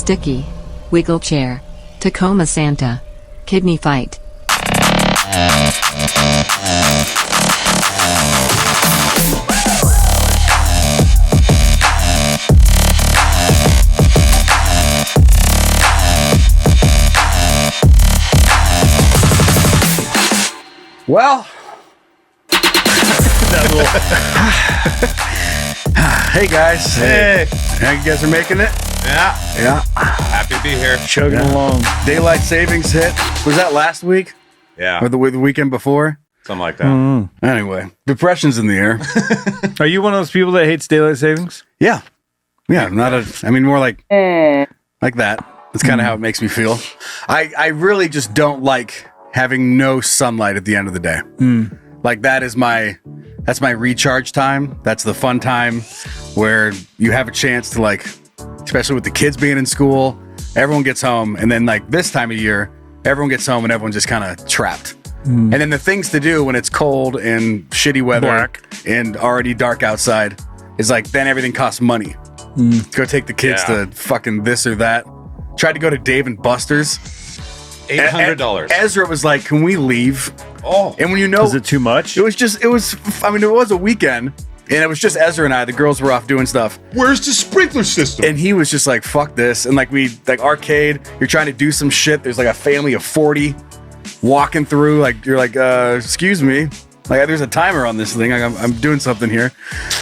Sticky. Wiggle chair. Tacoma Santa. Kidney fight. Well, hey guys. Hey. How you guys are making it? Yeah. Happy to be here. Chugging along. Daylight savings hit. Was that last week? Yeah. Or the weekend before? Something like that. Anyway, depression's in the air. Are you one of those people that hates daylight savings? Yeah. Yeah, more like that. That's kind of how it makes me feel. I really just don't like having no sunlight at the end of the day. Like that's my recharge time. That's the fun time where you have a chance to, like, especially with the kids being in school, everyone gets home, and then like this time of year, everyone gets home and everyone's just kind of trapped. And then the things to do when it's cold and shitty weather and already dark outside is like, then everything costs money. Go take the kids to fucking this or that. Tried to go to Dave and Buster's. $800. Ezra was like, "Can we leave?" Oh, and when you know, is it too much? It was a weekend, and it was just Ezra and I. The girls were off doing stuff. where's the sprinkler system? And he was just like, "Fuck this!" And like arcade. You're trying to do some shit. There's like a family of 40 walking through. Like you're like, "Excuse me." Like, there's a timer on this thing. I'm doing something here.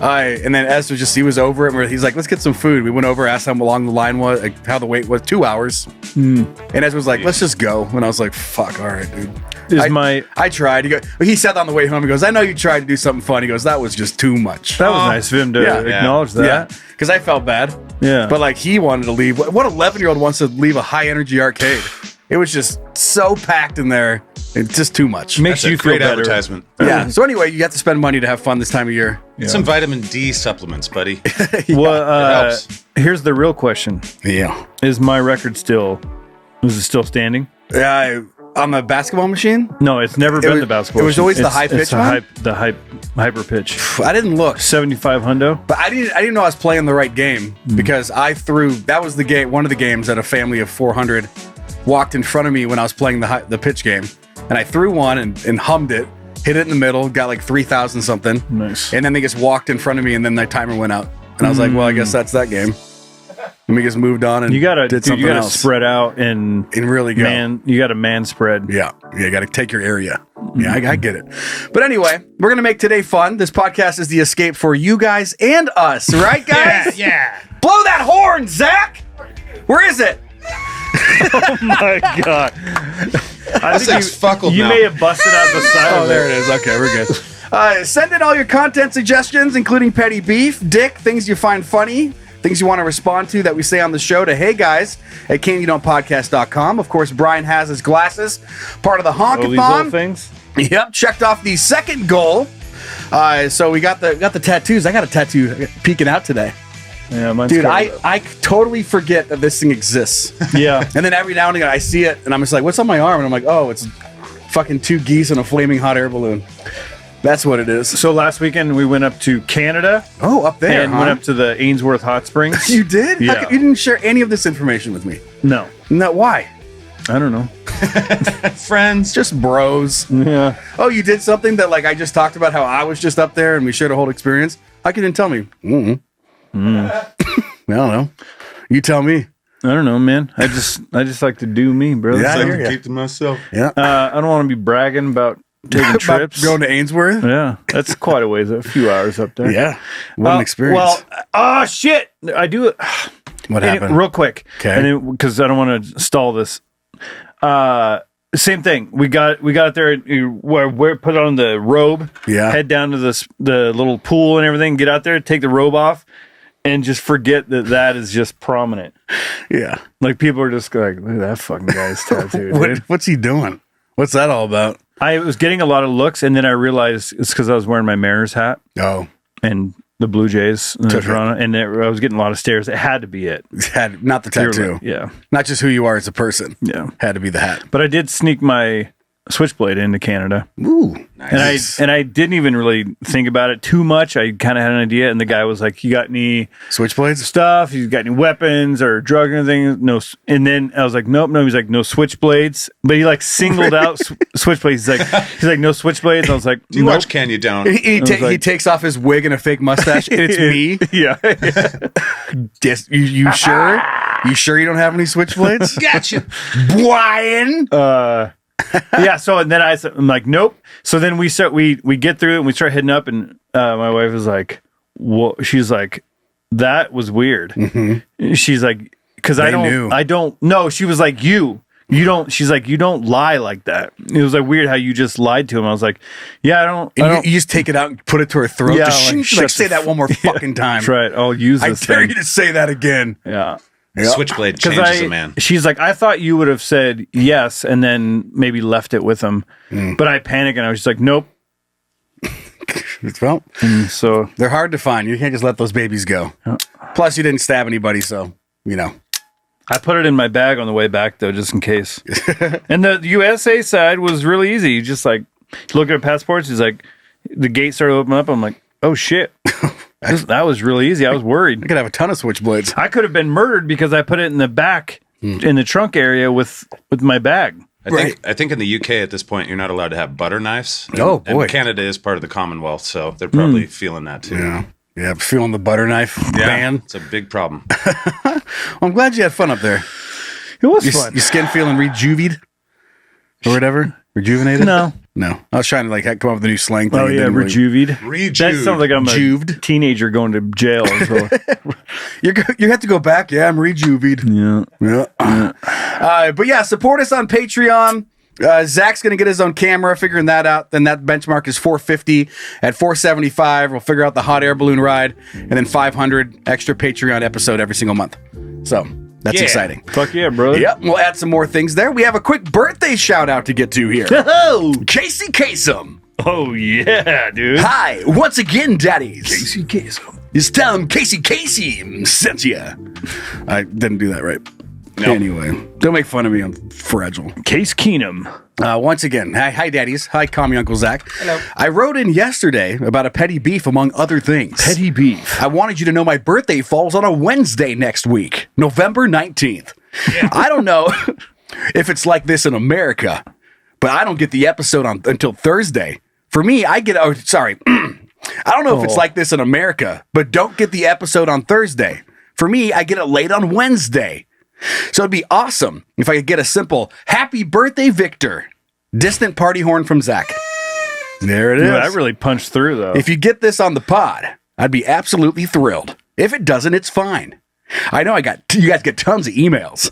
And then Ezra he was over it. Where he's like, "Let's get some food." We went over, asked him how long the line was, like how the wait was. 2 hours. And Ezra was like, "Let's just go." And I was like, "Fuck, all right, dude." I tried. He said on the way home, he goes, "I know you tried to do something fun." He goes, "That was just too much." That was nice of him to acknowledge that. Yeah, because I felt bad. Yeah. But like, he wanted to leave. What 11-year-old wants to leave a high energy arcade? It was just so packed in there. It's just too much. Makes you feel great better. advertisement. Yeah. So anyway, you have to spend money to have fun this time of year. Get some vitamin D supplements, buddy. Well, helps. here's the real question: Yeah. Is my record still standing? Yeah. On the basketball machine? No, it's never been the basketball. It was machine. always the high pitch it's one? the hyper pitch. I didn't look. 75 hundo. But I didn't know I was playing the right game because I threw. That was the game. One of the games that a family of 400 walked in front of me when I was playing the pitch game, and I threw one and hummed it, hit it in the middle, got like 3,000 something. Nice. And then they just walked in front of me, and then the timer went out, and I was like, "Well, I guess that's that game." And we just moved on and You gotta something else. spread out and really go. You gotta man spread. Yeah, you got to take your area. Yeah, I get it. But anyway, we're going to make today fun. This podcast is the escape for you guys and us, right, guys? Yeah. Blow that horn, Zach! Where is it? Oh my god! I think you may have busted out the side. Oh, there it is. Okay, we're good. Send in all your content suggestions, including petty beef, dick, things you find funny, things you want to respond to that we say on the show, to heyguys at canyoudon'tpodcast.com. Of course, Brian has his glasses, part of the honkathon. These little things. Yep, checked off the second goal. So we got the tattoos. I got a tattoo peeking out today. Yeah, mine's Dude, I totally forget that this thing exists. Yeah. And then every now and again I see it and I'm just like, what's on my arm? And I'm like, oh, it's fucking 2 geese and a flaming hot air balloon. That's what it is. So last weekend we went up to Canada. Oh, up there, and went up to the Ainsworth Hot Springs. You did? Yeah. You didn't share any of this information with me. No. No, why? I don't know. Friends, just bros. Yeah. Oh, you did something that, like, I just talked about how I was just up there and we shared a whole experience. How can you tell me? I don't know. You tell me. I don't know, man. I just like to do me, brother. Yeah, I I hear can ya. keep to myself. Yeah. I don't want to be bragging about taking About trips. going to Ainsworth? Yeah, that's quite a ways, a few hours up there. Yeah. What an experience. Well, oh shit! I do it. What happened? Real quick, Okay. Because I don't want to stall this. Same thing. We got there. We put on the robe. Yeah. Head down to the little pool and everything. Get out there, take the robe off, and just forget that is just prominent. Yeah. Like, people are just like, look at that fucking guy's tattoo. dude." What's he doing? What's that all about? I was getting a lot of looks, and then I realized it's because I was wearing my Mariners hat Oh. and the Blue Jays in Took it. Toronto, and I was getting a lot of stares. It had to be it. Not the tattoo. Yeah. Not just who you are as a person. Yeah. Had to be the hat. But I did sneak my Switchblade into Canada. Ooh, Nice. And I didn't even really think about it too much. I kind of had an idea, and the guy was like, "You got any switchblades. stuff? You got any weapons or drug or anything?" No. And then I was like, "Nope, no." He's like, "No switchblades," but he like singled out switchblades. He's like, "No switchblades." I was like, Do you nope. watch Can You Don't? He like- takes off his wig and a fake mustache. And it's me. Yeah. Yes, you sure? You sure you don't have any switchblades? Gotcha. Brian. Yeah. So and then I'm like, nope. So then we get through it and we start heading up, and my wife was like, "What?" She's like, "That was weird." Mm-hmm. She's like, "Because I don't know." She was like, "You don't." She's like, "You don't lie like that." It was like weird how you just lied to him. I was like, "Yeah, I don't." You just take it out and put it to her throat. Yeah, She's like, like, shut say the that one more fucking time. That's right. I'll use I this dare thing. you to say that again. Yeah. Switchblade Because changes a man. she's like, I thought you would have said yes and then maybe left it with him. But I panicked and I was just like, nope. Well, So they're hard to find. You can't just let those babies go. Plus, you didn't stab anybody, so you know. I put it in my bag on the way back though, just in case. And the USA side was really easy. You just like look at passports. He's like, the gate started opening up. I'm like, oh shit. That was really easy. I was worried. I could have a ton of switchblades. I could have been murdered because I put it in the back in the trunk area with my bag. I think in the UK at this point you're not allowed to have butter knives. Oh, boy. And Canada is part of the Commonwealth, so they're probably feeling that too. Yeah, feeling the butter knife ban. It's a big problem. Well, I'm glad you had fun up there. It was fun. Your skin feeling rejuvied or whatever? Rejuvenated? No. I was trying to like come up with a new slang thing. Oh It yeah, didn't really- rejuvied. That sounds like I'm a Juved. teenager going to jail. So. You have to go back. Yeah, I'm rejuvied. Yeah. But yeah, support us on Patreon. Zach's going to get his own camera, figuring that out. Then that benchmark is $450. At $475, we'll figure out the hot air balloon ride, and then $500 extra Patreon episode every single month. So that's exciting. Fuck yeah, brother. Yep, we'll add some more things there. We have a quick birthday shout out to get to here. Oh, Casey Kasem. oh yeah, dude. Hi, once again, daddies. Casey Kasem. Just tell him Casey sent you. I didn't do that right. No. Anyway, don't make fun of me. I'm fragile. Case Keenum. Once again, hi, daddies. Hi, call me Uncle Zach. Hello. I wrote in yesterday about a petty beef, among other things. Petty beef. I wanted you to know my birthday falls on a Wednesday next week, November 19th. Yeah. I don't know if it's like this in America, but I don't get the episode until Thursday. For me, I get... Oh, sorry. I don't know if it's like this in America, but don't get the episode on Thursday. For me, I get it late on Wednesday. So it'd be awesome if I could get a simple happy birthday, Victor. Distant party horn from Zach. There it is. Dude, I really punched through though. If you get this on the pod, I'd be absolutely thrilled. If it doesn't, it's fine. I know you guys get tons of emails.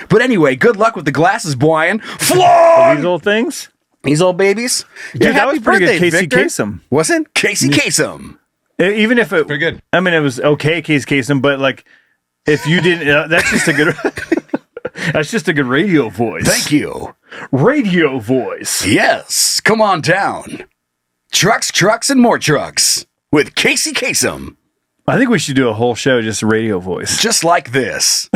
But anyway, good luck with the glasses, Brian. Floor! These old things. These old babies. Dude, that was pretty good. Casey Kasem. Wasn't? Casey Kasem. Even if it Pretty good. I mean, it was okay, Case Kasem, but like, if you didn't, that's just a good. That's just a good radio voice. Thank you. Radio voice. Yes, come on down. Trucks, and more trucks with Casey Kasem. I think we should do a whole show just radio voice. Just like this.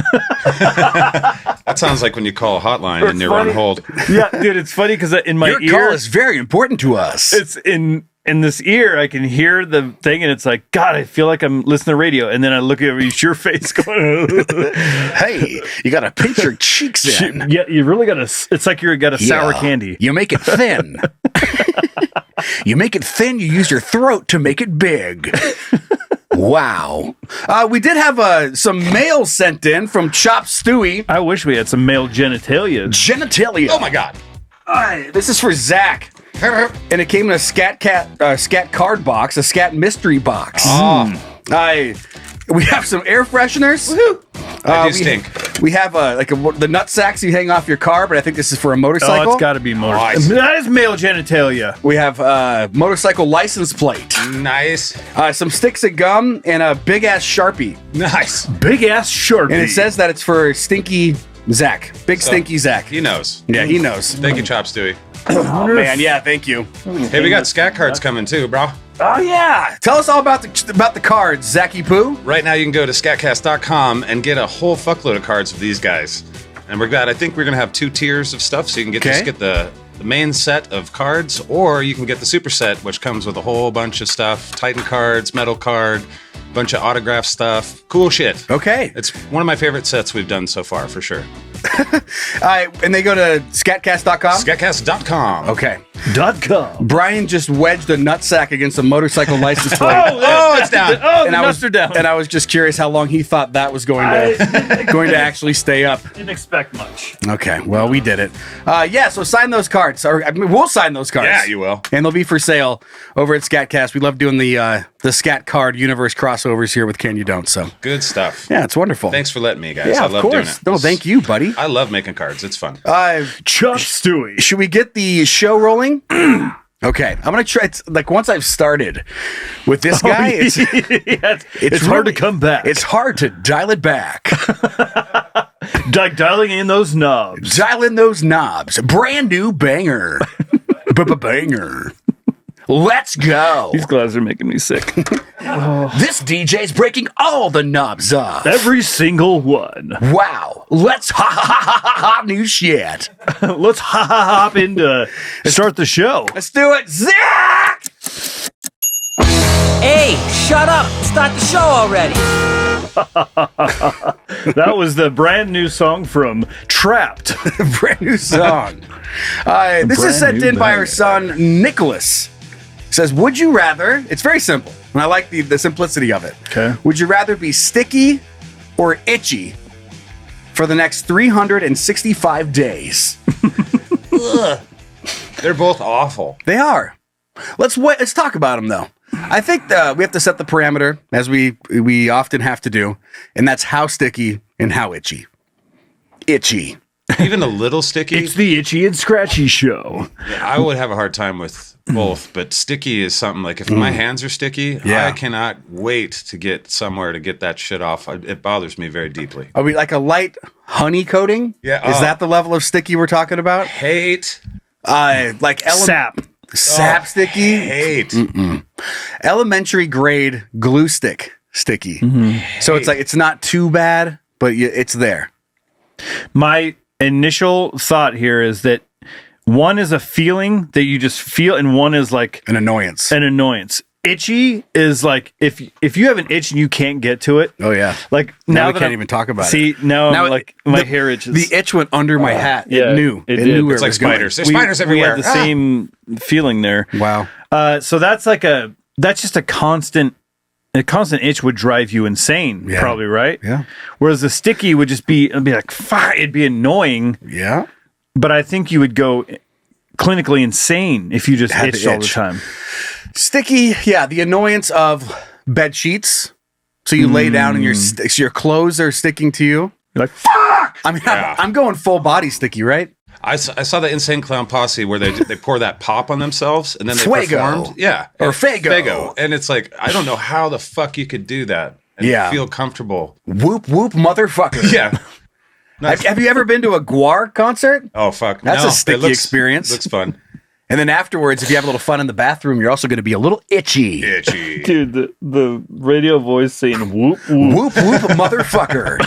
That sounds like when you call a hotline and you're on hold. Yeah, dude, it's funny because in my Your ear, call is very important to us. it's in this ear. I can hear the thing, and it's like, God, I feel like I'm listening to radio. And then I look at your face going, Hey, you got to pinch your cheeks in. yeah, you really got to. It's like you got a sour Yeah. candy. You make it thin. You make it thin. You use your throat to make it big. Wow. We did have some mail sent in from Chop Stewie. I wish we had some male genitalia. Genitalia. Oh my God. This is for Zach. And it came in a scat card box, a scat mystery box. We have some air fresheners. Woohoo! I do stink. We have the nut sacks you hang off your car, but I think this is for a motorcycle. Oh, it's got to be motorcycle. Nice. That is male genitalia. We have motorcycle license plate, Nice. some sticks of gum, and a big ass Sharpie. Nice. Big ass Sharpie. And it says that it's for Stinky Zach. Big Stinky Zach. He knows. Yeah, he knows. Thank you, Chop Stewie. Oh, man, yeah, thank you. Hey, we got scat cards coming too, bro. Oh, yeah. Tell us all about the cards, Zachy Poo. Right now you can go to scatcast.com and get a whole fuckload of cards of these guys. And I think we're going to have 2 tiers of stuff, so you can just Okay. get the the main set of cards, or you can get the super set, which comes with a whole bunch of stuff: Titan cards, metal card, bunch of autograph stuff, cool shit. Okay. It's one of my favorite sets we've done so far, for sure. And they go to scatcast.com? Scatcast.com. Okay. .com. Brian just wedged a nutsack against a motorcycle license plate. It's down. Oh, and the nuts are down. And I was just curious how long he thought that was going to actually stay up. Didn't expect much. Okay, well, we did it. So sign those cards. Or I mean, we'll sign those cards. Yeah, you will. And they'll be for sale over at Scatcast. We love doing the Scat Card Universe crossovers here with Can You Don't. So Good stuff. yeah, it's wonderful. Thanks for letting me, guys. Yeah, I of love doing course. it. No, thank you, buddy. I love making cards. It's fun. Chuck Stewie. Should we get the show rolling? Okay, I'm gonna try. It's like once I've started with this guy, it's hard to come back. It's hard to dial it back. Like dialing in those knobs. Dial in those knobs. Brand new banger. Banger. Let's go. These glasses are making me sick. This DJ's breaking all the knobs off. Every single one. Wow. Let's ha new shit. Let's hop into start the show. Let's do it. Zach! Hey, shut up! Start the show already! That was the brand new song from Trapped. Brand new song. This is sent in by our son, Nicholas. Says, would you rather, it's very simple, and I like the simplicity of it. Okay. Would you rather be sticky or itchy for the next 365 days? Ugh. They're both awful. They are. Let's talk about them, though. I think we have to set the parameter, as we often have to do, and that's how sticky and how itchy. Itchy. Even a little sticky. It's the Itchy and Scratchy Show. I would have a hard time with both, but sticky is something like if my hands are sticky, Yeah. I cannot wait to get somewhere to get that shit off. It bothers me very deeply. Are we like a light honey coating? Yeah. Is that the level of sticky we're talking about? Hate. Like Sap. Sap sticky? Hate. Elementary grade glue stick sticky. So it's like it's not too bad, but it's there. My initial thought here is that one is a feeling that you just feel, and one is like An annoyance. an annoyance. Itchy is like if you have an itch and you can't get to it. Oh yeah. Like Now we that can't I'm- even talk about it. See, now Now I'm like my hair itches. The itch went under my hat. yeah, it knew. it It did. knew where It's it like was going. spiders. There's spiders we everywhere. had the same feeling there. Wow. So that's just a constant itch would drive you insane, Yeah. probably, right? Yeah. Whereas the sticky would just it'd be like, fuck, it'd be annoying, Yeah. but I think you would go clinically insane if you just Had to itched all the itch. time. Sticky. Yeah. The annoyance of bed sheets. So you lay down and so your clothes are sticking to you. You're like, Fuck. I mean, Yeah. I'm going full body sticky, right? I saw the Insane Clown Posse where they pour that pop on themselves and then they Fuego. performed. Yeah. Or Fago. Fago. And it's like, I don't know how the fuck you could do that and Yeah. feel comfortable. Whoop whoop motherfucker. Yeah. Have you ever been to a Guar concert? Oh, fuck. That's No, a sticky it looks- experience. Looks fun. And then afterwards, if you have a little fun in the bathroom, you're also going to be a little itchy. Itchy. dude, the radio voice saying whoop whoop. Whoop whoop motherfucker.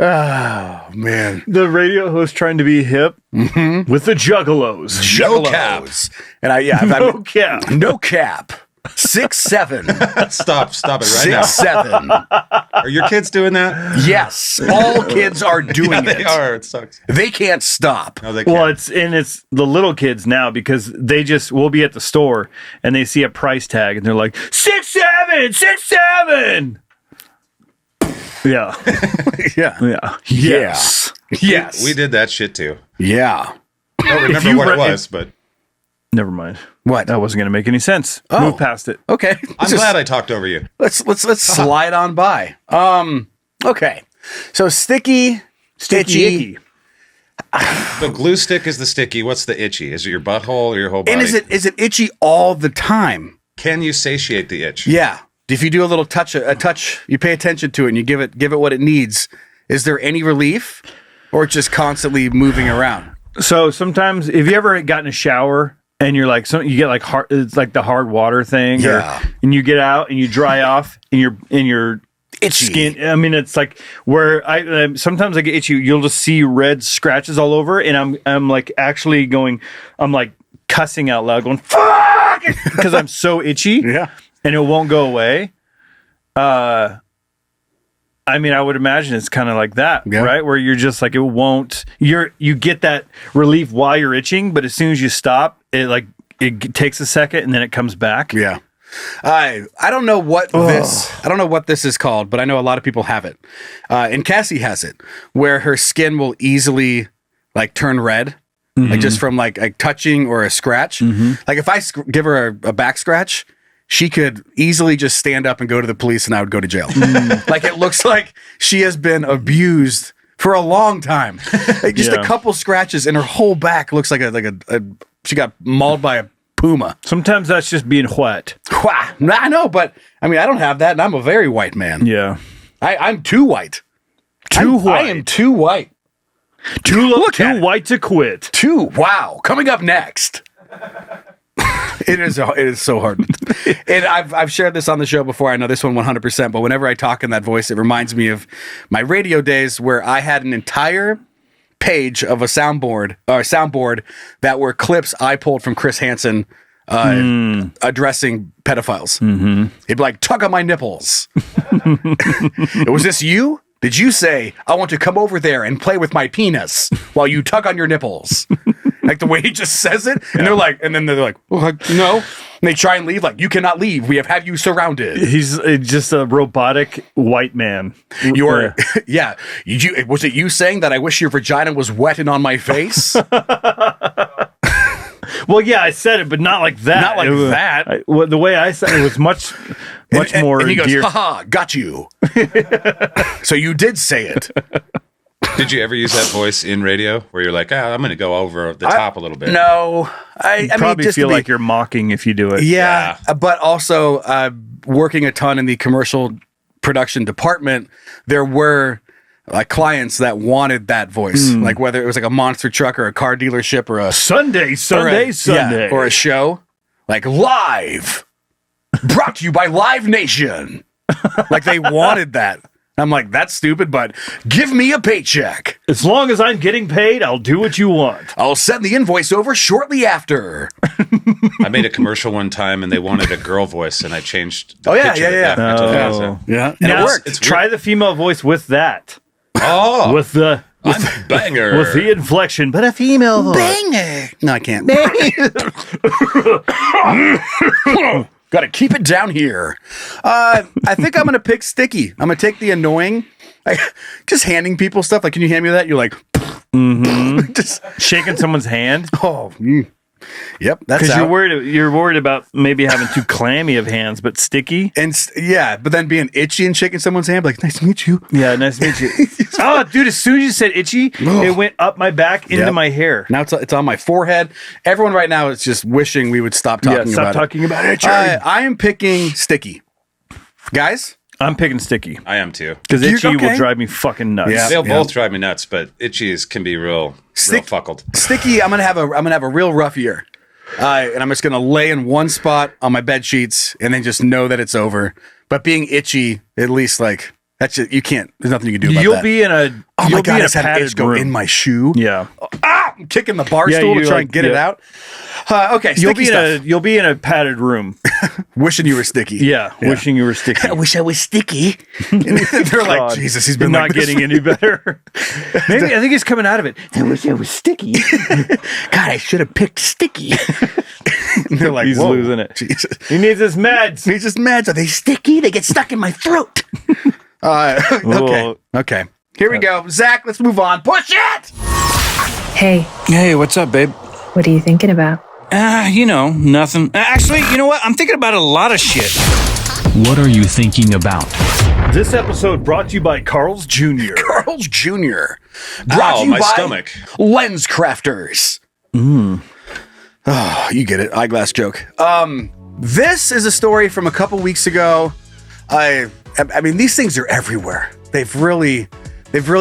Oh man. The radio host trying to be hip with the juggalos. No cap. Juggalos. And No cap. no cap. 6'7". Stop it right now. 6'7". Are your kids doing that? Yes. All kids are doing Yeah, it. they are. It sucks. They can't stop. No, they can't. Well, it's the little kids now because we'll be at the store and they see a price tag and they're like 6'7", 6'7". Yeah, Yeah. yeah, yes. Yes. We did that shit too. Yeah. I don't remember you what it re- was, but Never mind. What? That wasn't going to make any sense. Oh. Move past it. Okay. I'm glad I talked over you. Let's slide on by. Okay. So sticky, itchy. Icky. The glue stick is the sticky. What's the itchy? Is it your butthole or your whole body? And is it itchy all the time? Can you satiate the itch? Yeah. If you do a little touch, you pay attention to it and you give it what it needs. Is there any relief, or it's just constantly moving around? So sometimes, if you ever got in a shower and you're like, you get like hard, it's like the hard water thing, Yeah. and you get out and you dry off and you're Itchy. skin. I mean, it's like where I sometimes I get itchy. You'll just see red scratches all over, and I'm like actually going. I'm like cussing out loud, going fuck because I'm so itchy. Yeah. And it won't go away. I mean, I would imagine it's kind of like that, right? Where you're just like, it won't, you get that relief while you're itching, but as soon as you stop, it takes a second and then it comes back. Yeah. I don't know what this is called, but I know a lot of people have it. And Cassie has it where her skin will easily like turn red, like just from like touching or a scratch. Like if I give her a back scratch, she could easily just stand up and go to the police and I would go to jail. Like it looks like she has been abused for a long time. Like just a couple scratches and her whole back looks like she got mauled by a puma. Sometimes that's just being wet. I know, but I mean, I don't have that and I'm a very white man. Yeah. I'm too white. White. I am too white. Too white to quit. Wow. Coming up next. It is so hard. And I've shared this on the show before. I know this one 100%, but whenever I talk in that voice, it reminds me of my radio days where I had an entire page of a soundboard that were clips I pulled from Chris Hansen addressing pedophiles. He'd be like, tug on my nipples. Was this you? Did you say, I want to come over there and play with my penis while you tug on your nipples? Like the way he just says it. And they're like, well, no. And they try and leave. Like, you cannot leave. We have had you surrounded. He's just a robotic white man. You are, yeah. Was it you saying that I wish your vagina was wet and on my face? Well, yeah, I said it, but not like that. Not like that. The way I said it was much more. And he goes, haha, got you. So you did say it. Did you ever use that voice in radio where you're like, I'm going to go over the top a little bit? No. I probably mean, feel like you're mocking if you do it. Yeah. But also working a ton in the commercial production department, there were like clients that wanted that voice, like whether it was like a monster truck or a car dealership or a Sunday, or a show like live brought to you by Live Nation. Like they wanted that. I'm like, that's stupid, but give me a paycheck. As long as I'm getting paid, I'll do what you want. I'll send the invoice over shortly after. I made a commercial one time and they wanted a girl voice and I changed the yeah. I totally got that. Yeah. And now, it worked. Try the female voice with that. Oh. With the banger. With the inflection, but a female voice. Banger. No, I can't. Got to keep it down here. I think I'm going to pick Sticky. I'm going to take the annoying, just handing people stuff. Like, can you hand me that? You're like, just shaking someone's hand. Oh, yep. That's because you're worried about maybe having too clammy of hands, but sticky. And but then being itchy and shaking someone's hand, like, nice to meet you. Yeah, nice to meet you. Oh, dude, as soon as you said itchy, it went up my back into my hair. Now it's on my forehead. Everyone right now is just wishing we would stop talking about it. Stop talking about itchy. I am picking Sticky. Guys? I'm picking Sticky. I am too. Because itchy will drive me fucking nuts. Yeah, they'll both drive me nuts, but itchies can be real fuckled. Sticky, I'm gonna have a real rough year. And I'm just gonna lay in one spot on my bed sheets and then just know that it's over. But being itchy, at least like that's just, you can't. There's nothing you can do about that. You'll be in a. Oh my god! I had an itch go in my shoe. Yeah. I'm kicking the bar stool to try and get it out. Okay, you'll be in a padded room, wishing you were Sticky. Yeah, wishing you were Sticky. I wish I was Sticky. And they're like, Jesus, he's been not like getting any better. Maybe I think he's coming out of it. I wish I was Sticky. God, I should have picked Sticky. And they're like, he's losing it. Jesus. He needs his meds. He needs his meds. Are they sticky? They get stuck in my throat. Okay. Here we go. Zach, let's move on. Push it! Hey, Hey, what's up, babe? what are you thinking about? Nothing. Actually, you know what? I'm thinking about a lot of shit. What are you thinking about? This episode brought to you by Carl's Jr. Carl's Jr. Brought to you my by stomach. Lens Crafters. Oh, you get it. Eyeglass joke. This is a story from a couple weeks ago. I mean, these things are everywhere. They've really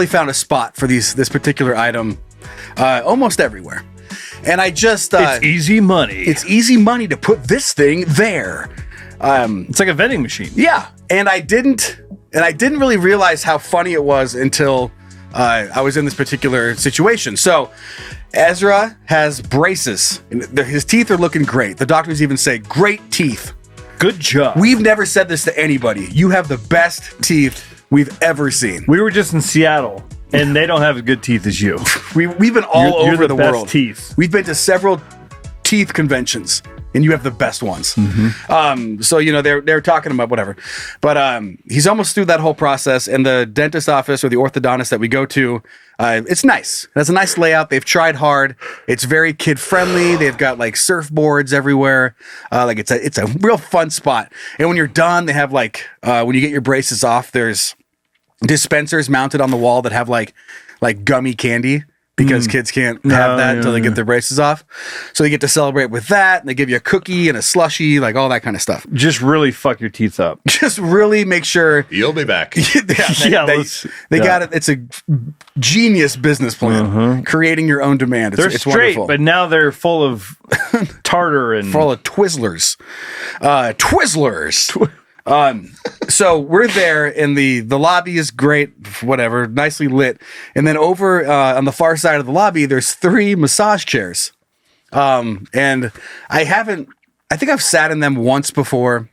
found a spot for this particular item almost everywhere. And I just it's easy money. It's easy money to put this thing there. It's like a vending machine. Yeah, and I didn't And I didn't really realize how funny it was until I was in this particular situation. So Ezra has braces. His teeth are looking great. The doctors even say, great teeth. Good job. We've never said this to anybody. You have the best teeth we've ever seen. We were just in Seattle, and they don't have as good teeth as you. We've been all You're over the best world. Teeth. We've been to several teeth conventions, and you have the best ones. So they're talking about whatever, but he's almost through that whole process. And the dentist office or the orthodontist that we go to, it's nice. It has a nice layout. They've tried hard. It's very kid friendly. They've got like surfboards everywhere. Like it's a real fun spot. And when you're done, they have like when you get your braces off, there's dispensers mounted on the wall that have like gummy candy. Because kids can't have that until they get their braces off. So they get to celebrate with that. And they give you a cookie and a slushie, like all that kind of stuff. Just really fuck your teeth up. Just really make sure. You'll be back. They got it. It's a genius business plan. Creating your own demand. They're It's straight, wonderful. but now they're full of tartar and Full of Twizzlers. So we're there, and the lobby is great, whatever, nicely lit. And then over on the far side of the lobby, there's 3 massage chairs. And I think I've sat in them once before,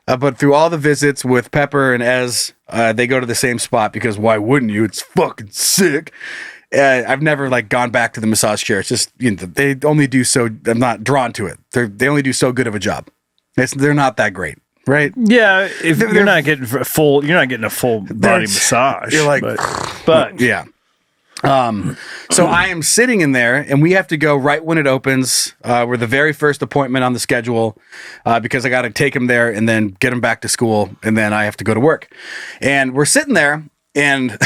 but through all the visits with Pepper and Ez, they go to the same spot because why wouldn't you? It's fucking sick. I've never like gone back to the massage chair. It's just, they only do so, I'm not drawn to it. They only do so good of a job. They're not that great. Right? Yeah, if you're not getting a full body massage. You're like, but yeah. So I am sitting in there, and we have to go right when it opens. We're the very first appointment on the schedule because I got to take him there and then get him back to school, and then I have to go to work. And we're sitting there, and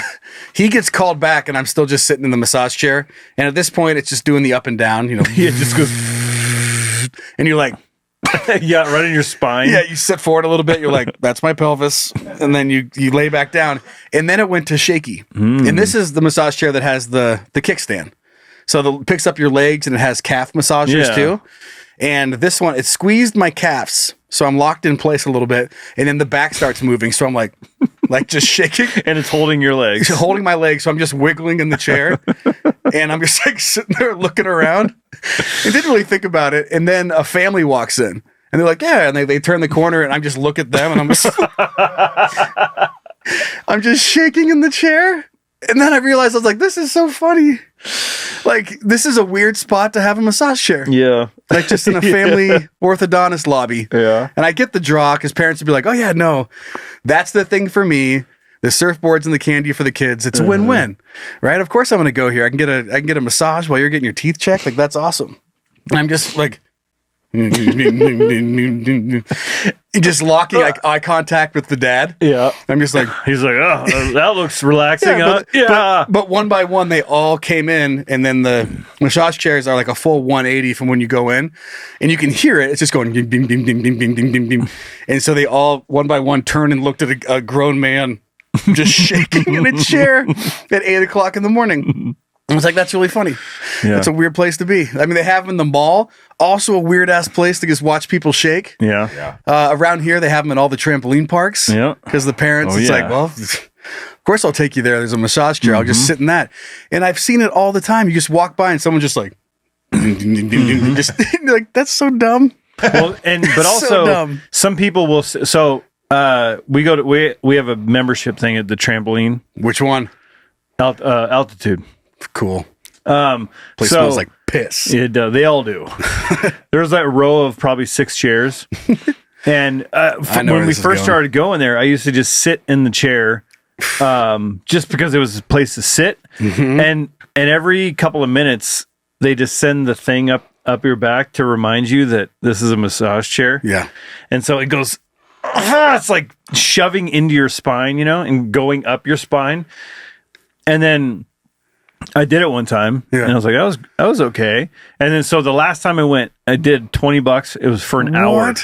he gets called back, and I'm still just sitting in the massage chair. And at this point, it's just doing the up and down. It just goes, and you're like. Yeah, right in your spine. Yeah, you sit forward a little bit. You're like, that's my pelvis. And then you lay back down. And then it went to shaky. And this is the massage chair that has the kickstand. So it picks up your legs and it has calf massagers too. And this one, it squeezed my calves. So I'm locked in place a little bit. And then the back starts moving. So I'm like just shaking. And it's holding your legs. It's holding my legs. So I'm just wiggling in the chair. And I'm just like sitting there looking around. I didn't really think about it. And then a family walks in. And they're like, yeah. And they turn the corner and I just look at them and I'm just I'm just shaking in the chair. And then I realized I was like, this is so funny. Like, this is a weird spot to have a massage chair. Yeah. Like just in a family orthodontist lobby. Yeah. And I get the draw because parents would be like, oh yeah, no, that's the thing for me. The surfboards and the candy for the kids. It's a win-win, right? Of course I'm going to go here. I can get a massage while you're getting your teeth checked. Like, that's awesome. And I'm just like, just locking eye contact with the dad. Yeah. I'm just like, he's like, oh, that looks relaxing. But one by one, they all came in, and then the massage chairs are like a full 180 from when you go in, and you can hear it. It's just going ding, ding, ding, ding, ding, ding, ding, ding, ding. And so they all, one by one, turned and looked at a grown man just shaking in a chair at 8 o'clock in the morning. I was like, that's really funny. Yeah. That's a weird place to be. I mean, they have them in the mall. Also a weird ass place to just watch people shake. Yeah. Around here, they have them in all the trampoline parks. Yeah. Because the parents, it's like, well, of course I'll take you there. There's a massage chair. I'll just sit in that. And I've seen it all the time. You just walk by and someone just like, just like, that's so dumb. Well, but also dumb. Some people will. So we have a membership thing at the trampoline. Which one? Altitude. Cool. Place smells like piss. It does. They all do. There's that row of probably 6 chairs. And when we first started going there, I used to just sit in the chair just because it was a place to sit. Mm-hmm. And every couple of minutes, they just send the thing up your back to remind you that this is a massage chair. Yeah. And so it goes, it's like shoving into your spine, and going up your spine. And then I did it one time, and I was like, I was okay. And then so the last time I went, I did $20. It was for an hour.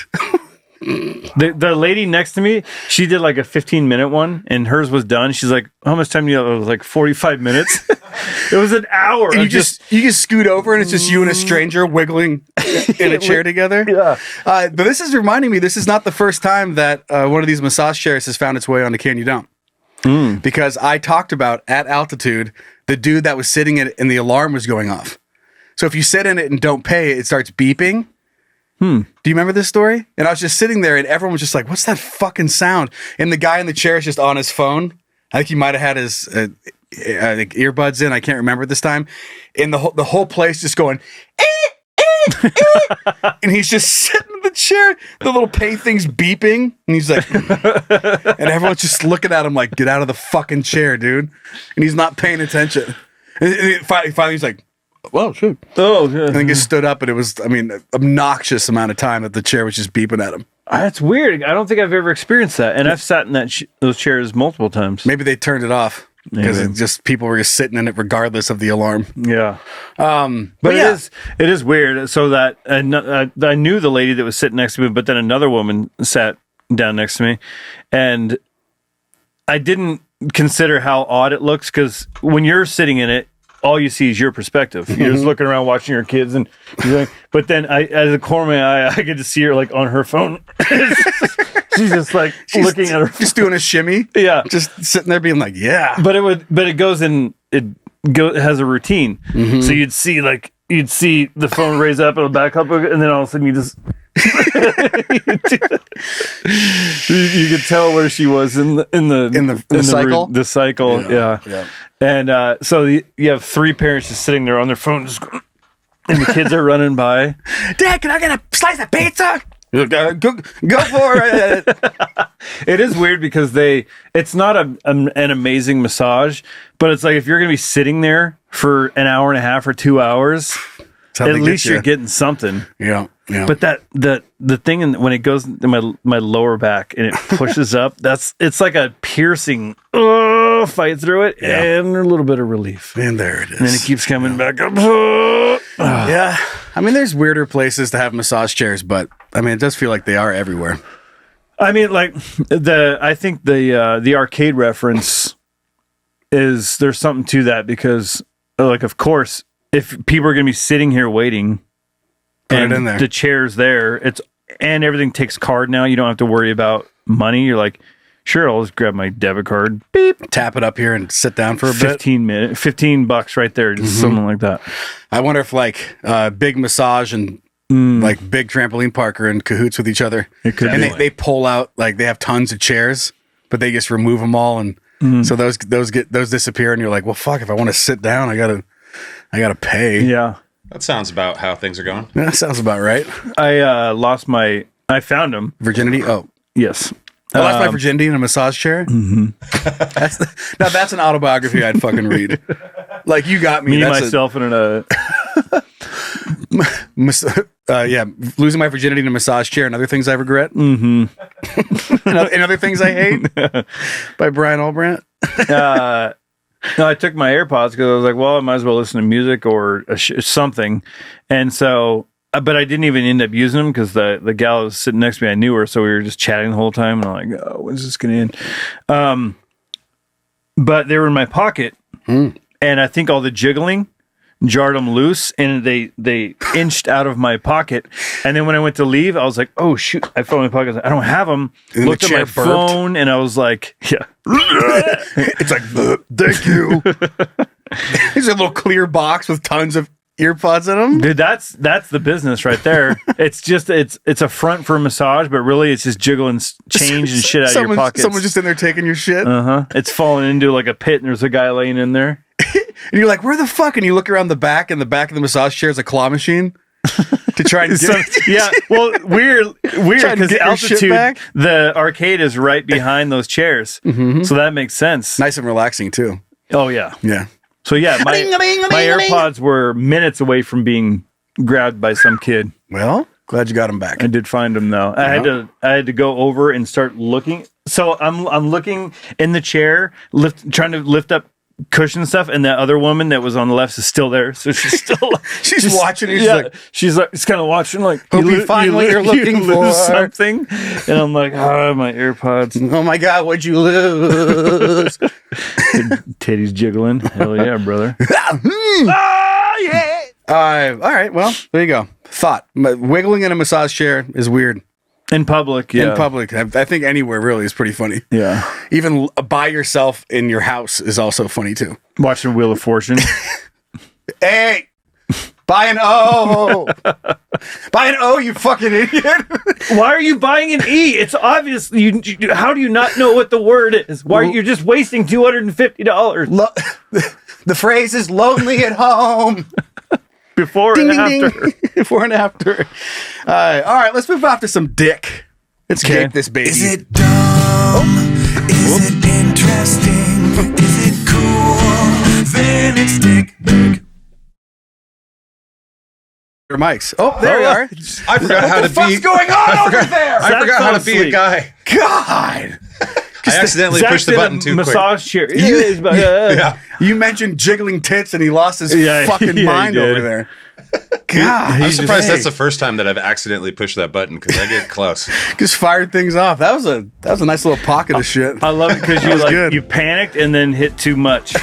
The lady next to me, she did like a 15-minute one, and hers was done. She's like, how much time do you have? It was like 45 minutes. It was an hour. And you just scoot over, and it's just you and a stranger wiggling in a chair together. Yeah. But this is reminding me, this is not the first time that one of these massage chairs has found its way onto Can You Don't. because I talked about at altitude the dude that was sitting in it and the alarm was going off. So if you sit in it and don't pay, it starts beeping. Do you remember this story? And I was just sitting there and everyone was just like, what's that fucking sound? And the guy in the chair is just on his phone. I think he might have had his earbuds in. I can't remember this time. And the whole place just going, and he's just sitting in the chair. The little pay thing's beeping. And he's like, and everyone's just looking at him like, get out of the fucking chair, dude. And he's not paying attention. And finally he's like, well, shit. Oh, yeah. And then he stood up and it was, obnoxious amount of time that the chair was just beeping at him. That's weird. I don't think I've ever experienced that. And I've sat in those chairs multiple times. Maybe they turned it off because people were just sitting in it regardless of the alarm. Yeah. But yeah. It is weird. So that I knew the lady that was sitting next to me, but then another woman sat down next to me, and I didn't consider how odd it looks because when you're sitting in it, all you see is your perspective. You're just looking around watching your kids, and but then out of the corner of my eye, I get to see her like on her phone. She's just like looking at her, just doing a shimmy. Yeah, just sitting there being like, yeah. But it goes in. It has a routine. So you'd see the phone raise up, it'll back up, and then all of a sudden you just. You could tell where she was in the cycle. The cycle, yeah. And so you have three parents just sitting there on their phone, and the kids are running by. Dad, can I get a slice of pizza? Go for it. It is weird because it's not an amazing massage, but it's like if you're going to be sitting there for an hour and a half or 2 hours, at least you're getting something. Yeah. But the thing when it goes in my lower back and it pushes up, it's like a piercing fight through it and a little bit of relief. And there it is. And then it keeps coming back up. Yeah. There's weirder places to have massage chairs, but it does feel like they are everywhere. I think the arcade reference is there's something to that because of course if people are going to be sitting here waiting Put it in there. The chair's there, and everything takes card now. You don't have to worry about money. You're like, sure, I'll just grab my debit card, beep, tap it up here and sit down for a bit. 15 minutes, $15 right there, just something like that. I wonder if big massage and big trampoline park are in cahoots with each other. It could be. They pull out they have tons of chairs, but they just remove them all, and so those disappear, and you're like, well, fuck, if I want to sit down, I gotta pay. Yeah. That sounds about how things are going. Yeah, that sounds about right. I found him. Virginity? Oh. Yes. I lost my virginity in a massage chair? That's an autobiography I'd fucking read. Like, you got me. Myself, and losing my virginity in a massage chair and other things I regret. And other things I hate. By Brian Albrandt. No, I took my AirPods because I was like, well, I might as well listen to music or something. And so, but I didn't even end up using them because the gal that was sitting next to me, I knew her. So we were just chatting the whole time. And I'm like, oh, when's this going to end? But they were in my pocket. And I think all the jiggling jarred them loose and they inched out of my pocket. And then when I went to leave, I was like, oh, shoot, I fell in my pocket. I don't have them. And looked at my phone and I was like, yeah. It's like, thank you. There's a little clear box with tons of earpods in them. Dude, that's the business right there. It's a front for a massage, but really it's just jiggling change and shit out of your pockets. Someone's just in there taking your shit. It's falling into like a pit and there's a guy laying in there. And you're like, where the fuck? And you look around the back, and the back of the massage chair is a claw machine to try and get yeah, well, weird because the altitude, the arcade is right behind those chairs. So that makes sense. Nice and relaxing, too. Oh, yeah. Yeah. So, yeah, my AirPods were minutes away from being grabbed by some kid. Well, glad you got them back. I did find them, though. I had to go over and start looking. So I'm looking in the chair, trying to lift up cushion stuff, and that other woman that was on the left is still there, so she's still she's watching it. She's kind of watching, like, hope you find what you're looking for, something. And I'm like, my AirPods. Oh my god, what'd you lose? Titties jiggling. Hell yeah, brother. All right, well, there you go. Thought wiggling in a massage chair is weird. In public, yeah. In public. I think anywhere really is pretty funny. Yeah. Even by yourself in your house is also funny too. Watching Wheel of Fortune. Hey, buy an O. Buy an O, you fucking idiot. Why are you buying an E? It's obvious. How do you not know what the word is? Why are you just wasting $250? The phrase is lonely at home. Before Ding, and ding, after. ding. Before and after. All right, let's move off to some dick. Let's Okay. kick this baby. Is it dumb? Is it interesting? Is it cool? Then it's dick. Your mics. Oh, there you are. I forgot how to be. What's going on over there? I forgot how to be a asleep. guy. God. I accidentally Zach pushed the did a button too quick. massage chair. Yeah. You mentioned jiggling tits and he lost his Yeah, fucking yeah, he mind did. over there. God. I'm surprised that's the first time that I've accidentally pushed that button because I get close. Just fired things off. That was a nice little pocket of shit. I love it because good. you panicked and then hit too much.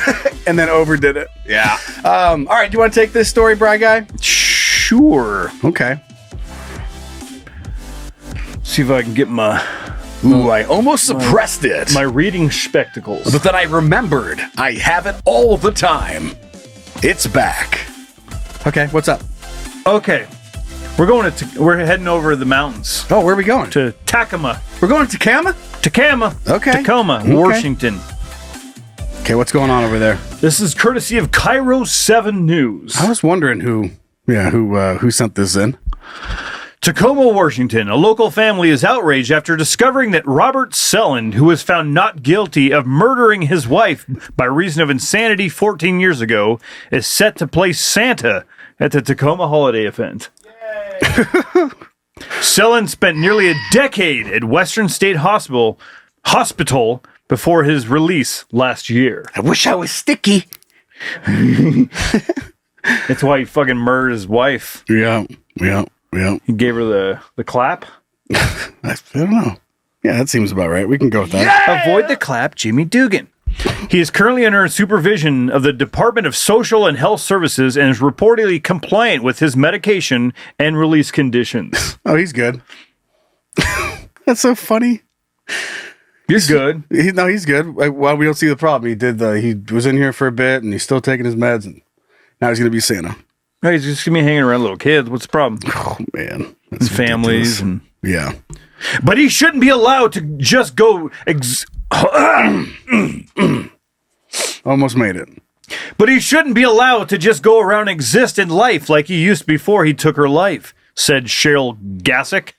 And then overdid it. Yeah. All right, do you want to take this story, Bry Guy? Sure. Okay. See if I can get my Ooh, I almost suppressed it. my reading spectacles. But then I remembered I have it all the time. It's back. Okay, what's up? Okay, we're heading over the mountains Oh, where are we going? to Tacoma, We're going to Tacoma? Tacoma, Okay. Washington. Okay, what's going on over there? This is courtesy of Cairo 7 News. I was wondering who sent this in. Tacoma, Washington. A local family is outraged after discovering that Robert Selland, who was found not guilty of murdering his wife by reason of insanity 14 years ago, is set to play Santa at the Tacoma holiday event. Selland spent nearly a decade at Western State Hospital before his release last year. I wish I was sticky. That's why he fucking murdered his wife. Yeah. He gave her the clap. I don't know. Yeah, that seems about right. We can go with that. Avoid the clap, Jimmy Dugan. He is currently under supervision of the Department of Social and Health Services and is reportedly compliant with his medication and release conditions. Oh, he's good. That's so funny. You're good. He's good. Well, we don't see the problem. He was in here for a bit and he's still taking his meds and now he's going to be Santa. No, he's just going to be hanging around little kids. What's the problem? Oh, man. And families. And Yeah. But he shouldn't be allowed to just go... Almost made it. But he shouldn't be allowed to just go around and exist in life like he used before he took her life, said Cheryl Gassick,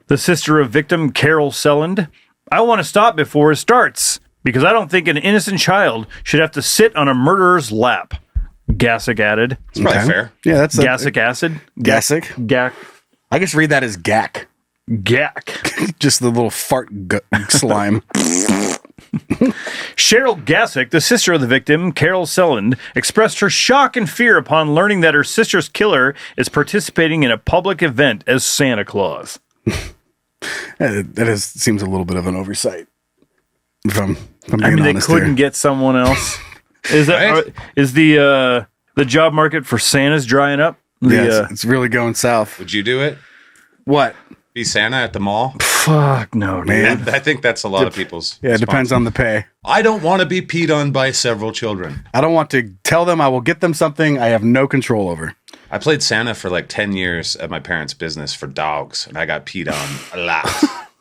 the sister of victim Carol Selland. I want to stop before it starts because I don't think an innocent child should have to sit on a murderer's lap, Gassick added. It's probably fair. Yeah, that's Gassick acid? Gassick? Gack. I just read that as gack. Gack. Just the little fart slime. Cheryl Gassick, the sister of the victim, Carol Selland, expressed her shock and fear upon learning that her sister's killer is participating in a public event as Santa Claus. That seems a little bit of an oversight. If I'm being I mean, they honest couldn't here. get someone else. Is that Right? is the job market for Santas drying up? Yes, it's really going south. Would you do it? What? Be Santa at the mall? Fuck no, dude. Man. I think that's a lot of people's. Yeah, it depends on the pay. I don't want to be peed on by several children. I don't want to tell them I will get them something I have no control over. I played Santa for like 10 years at my parents' business for dogs, and I got peed on a lot.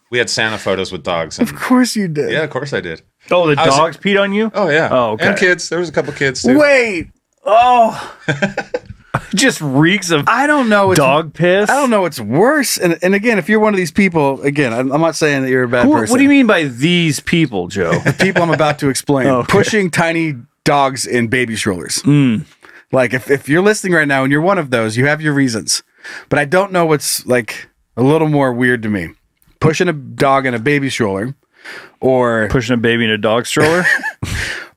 We had Santa photos with dogs. And, Of course you did. yeah, of course I did. Oh, the I was- dogs peed on you? Oh, yeah. Oh, okay. And kids. There was a couple kids, too. Wait. Oh. Just reeks of I don't know. dog piss. I don't know what's worse. And again, if you're one of these people, again, I'm not saying that you're a bad person. What do you mean by these people, Joe? The people I'm about to explain. Okay. Pushing tiny dogs in baby strollers. Like, if you're listening right now and you're one of those, you have your reasons. But I don't know what's, like, a little more weird to me. Pushing a dog in a baby stroller or... Pushing a baby in a dog stroller?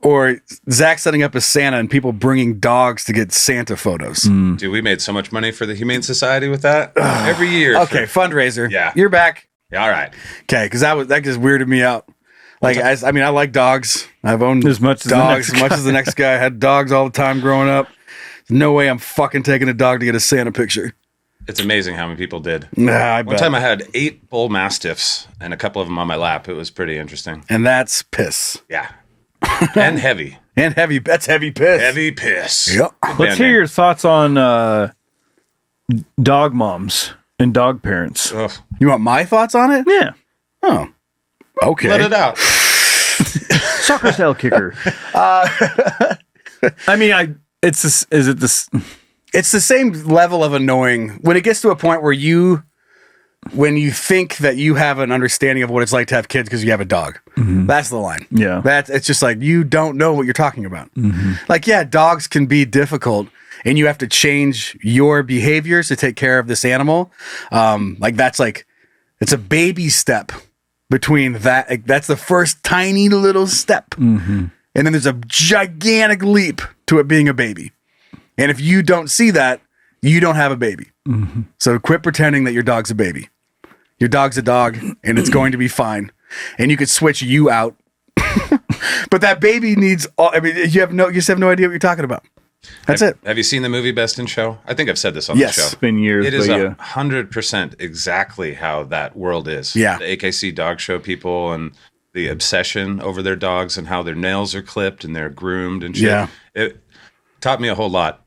Or Zach setting up as Santa and people bringing dogs to get Santa photos. Dude, we made so much money for the Humane Society with that every year. Okay, fundraiser. Yeah. You're back. Yeah, all right. Okay, because that just weirded me out. Like, I mean, I like dogs. I've owned As much as the dogs next as much as the next guy. I had dogs all the time growing up. No way I'm fucking taking a dog to get a Santa picture. It's amazing how many people did. I One bet. time I had 8 bull mastiffs and a couple of them on my lap. It was pretty interesting. And that's piss. Yeah. And heavy. And heavy. That's heavy piss. Heavy piss. Yep. Let's hear your thoughts on dog moms and dog parents. Ugh. You want my thoughts on it? Yeah. Oh. Okay. Let it out. Soccer style kicker. I mean, it's this, is it this? It's the same level of annoying when it gets to a point where when you think that you have an understanding of what it's like to have kids because you have a dog. That's the line. Yeah. It's just like, you don't know what you're talking about. Like, yeah, dogs can be difficult and you have to change your behaviors to take care of this animal. It's a baby step between that. Like, that's the first tiny little step. And then there's a gigantic leap to it being a baby. And if you don't see that, you don't have a baby. So quit pretending that your dog's a baby. Your dog's a dog, and it's going to be fine. And you could switch you out. But that baby needs you just have no idea what you're talking about. That's it. Have you seen the movie Best in Show? I think I've said this on the show. It's been years. It is but yeah. 100% exactly how that world is. Yeah. The AKC dog show people and the obsession over their dogs and how their nails are clipped and they're groomed and shit. Yeah. It taught me a whole lot.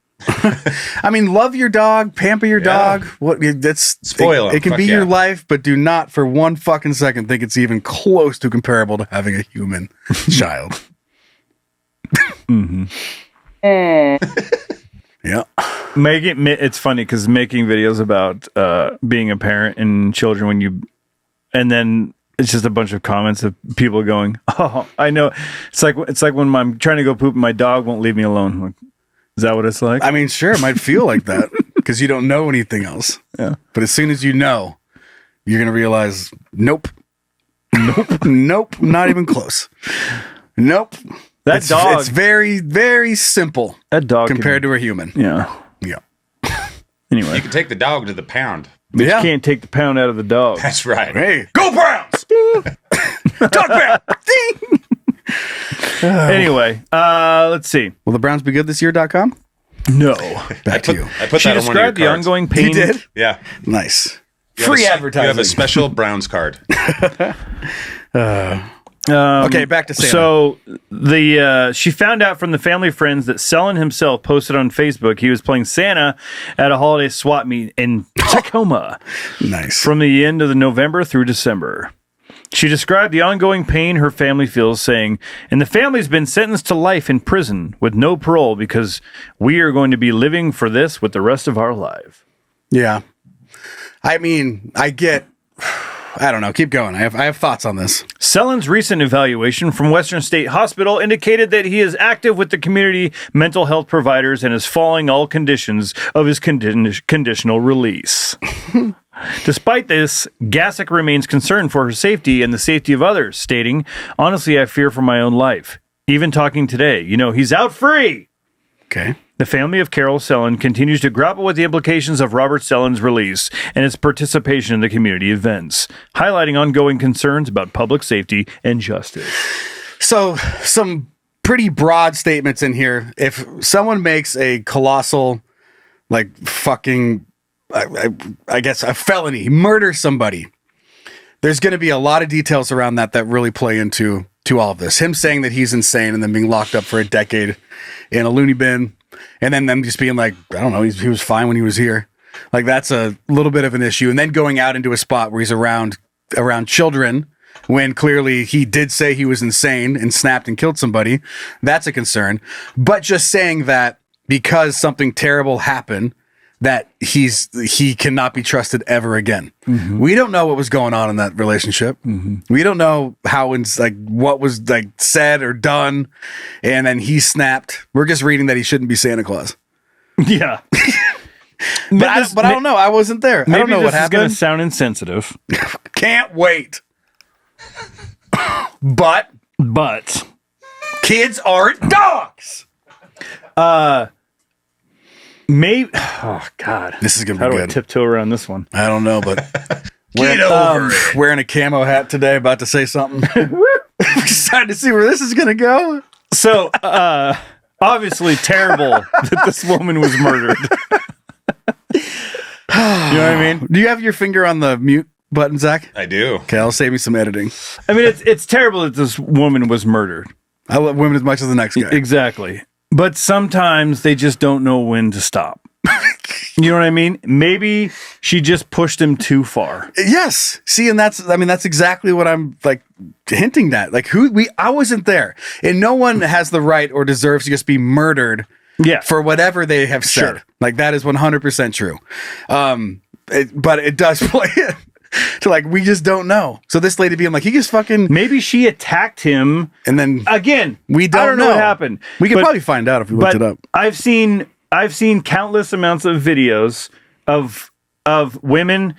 I mean, love your dog, pamper your dog. Spoil 'em. It can Fuck be yeah. your life, but do not for one fucking second think it's even close to comparable to having a human child. Yeah. It's funny because making videos about being a parent and children and then it's just a bunch of comments of people going, "Oh, I know." It's like when I'm trying to go poop and my dog won't leave me alone. I'm like, is that what it's like? I mean, sure, it might feel like that because you don't know anything else. Yeah. But as soon as you know, you're going to realize, nope, not even close. Nope. Dog. It's very, very simple. That dog compared to a human. Yeah. Yeah. Anyway, You can take the dog to the pound. you can't take the pound out of the dog. That's right. Hey, go Browns! Dog pound! Ding! Anyway, let's see. Will the Browns be good this year.com? No. Back to you. I put She that on one of your described the cards. ongoing pain. You did? Yeah. Nice. You have Free a- advertising. You have a special Browns card. Okay, back to Santa. So she found out from the family friends that Selin himself posted on Facebook he was playing Santa at a holiday swap meet in Tacoma Nice. from the end of the November through December. She described the ongoing pain her family feels, saying, "And the family's been sentenced to life in prison with no parole because we are going to be living for this with the rest of our life." Yeah. I mean, I don't know. Keep going. I have thoughts on this. Selin's recent evaluation from Western State Hospital indicated that he is active with the community mental health providers and is following all conditions of his conditional release. Despite this, Gassick remains concerned for her safety and the safety of others, stating, "Honestly, I fear for my own life. Even talking today, he's out free." Okay. The family of Carol Selin continues to grapple with the implications of Robert Selin's release and its participation in the community events, highlighting ongoing concerns about public safety and justice. So, some pretty broad statements in here. If someone makes a colossal, fucking, I guess, a felony, murder somebody, there's going to be a lot of details around that really play into all of this. Him saying that he's insane and then being locked up for a decade in a loony bin, and then them just being like, I don't know, he was fine when he was here. Like, that's a little bit of an issue. And then going out into a spot where he's around children when clearly he did say he was insane and snapped and killed somebody, that's a concern. But just saying that because something terrible happened, that he cannot be trusted ever again. Mm-hmm. We don't know what was going on in that relationship. Mm-hmm. We don't know how what was said or done, and then he snapped. We're just reading that he shouldn't be Santa Claus. Yeah. but I don't know. I wasn't there. I don't know what happened. This is going to sound insensitive. Can't wait. But kids aren't dogs. Maybe. Oh God, this is gonna be good. How do I tiptoe around this one? I don't know, but wearing a camo hat today, about to say something. Excited to see where this is gonna go. So, obviously, terrible that this woman was murdered. You know what I mean? Do you have your finger on the mute button, Zach? I do. Okay, I'll save me some editing. I mean, it's terrible that this woman was murdered. I love women as much as the next guy. Exactly. But sometimes they just don't know when to stop. You know what I mean? Maybe she just pushed him too far. Yes. See, and that's exactly what I'm like hinting at. Like I wasn't there. And no one has the right or deserves to just be murdered for whatever they have said. Sure. Like that is 100% true. But it does play it to like, we just don't know. So this lady being like, he just fucking. Maybe she attacked him. And then again, we don't know what happened. We can probably find out if we looked it up. I've seen countless amounts of videos of women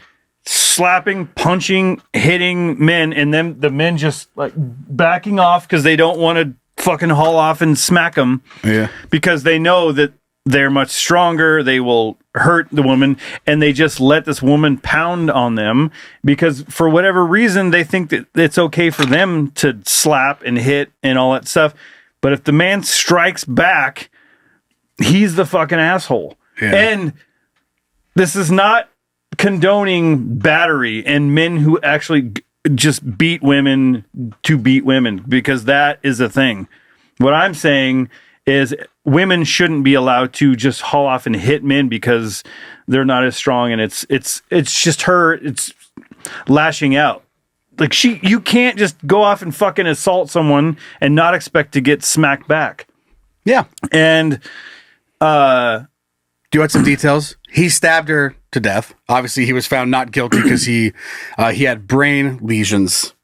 slapping, punching, hitting men, and then the men just like backing off because they don't want to fucking haul off and smack them. Yeah. Because they know that they're much stronger, they will hurt the woman, and they just let this woman pound on them because for whatever reason they think that it's okay for them to slap and hit and all that stuff. But if the man strikes back, he's the fucking asshole. Yeah. And this is not condoning battery and men who actually just beat women to beat women, because that is a thing. What I'm saying is women shouldn't be allowed to just haul off and hit men because they're not as strong, and it's just her, it's lashing out. Like you can't just go off and fucking assault someone and not expect to get smacked back. Yeah. And do you want some details? He stabbed her to death. Obviously, he was found not guilty because he had brain lesions,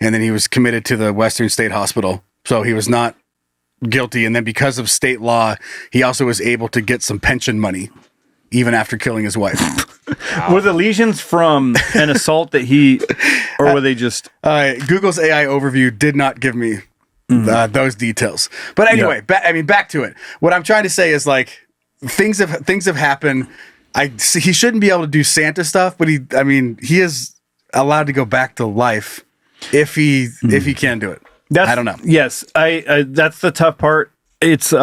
and then he was committed to the Western State Hospital. So he was not guilty. And then because of state law, he also was able to get some pension money, even after killing his wife. Were the lesions from an assault that he, or were they just? Google's AI overview did not give me those details. But anyway, back to it. What I'm trying to say is like things have happened. He shouldn't be able to do Santa stuff, but he is allowed to go back to life if he can do it. I don't know. Yes, I that's the tough part. It's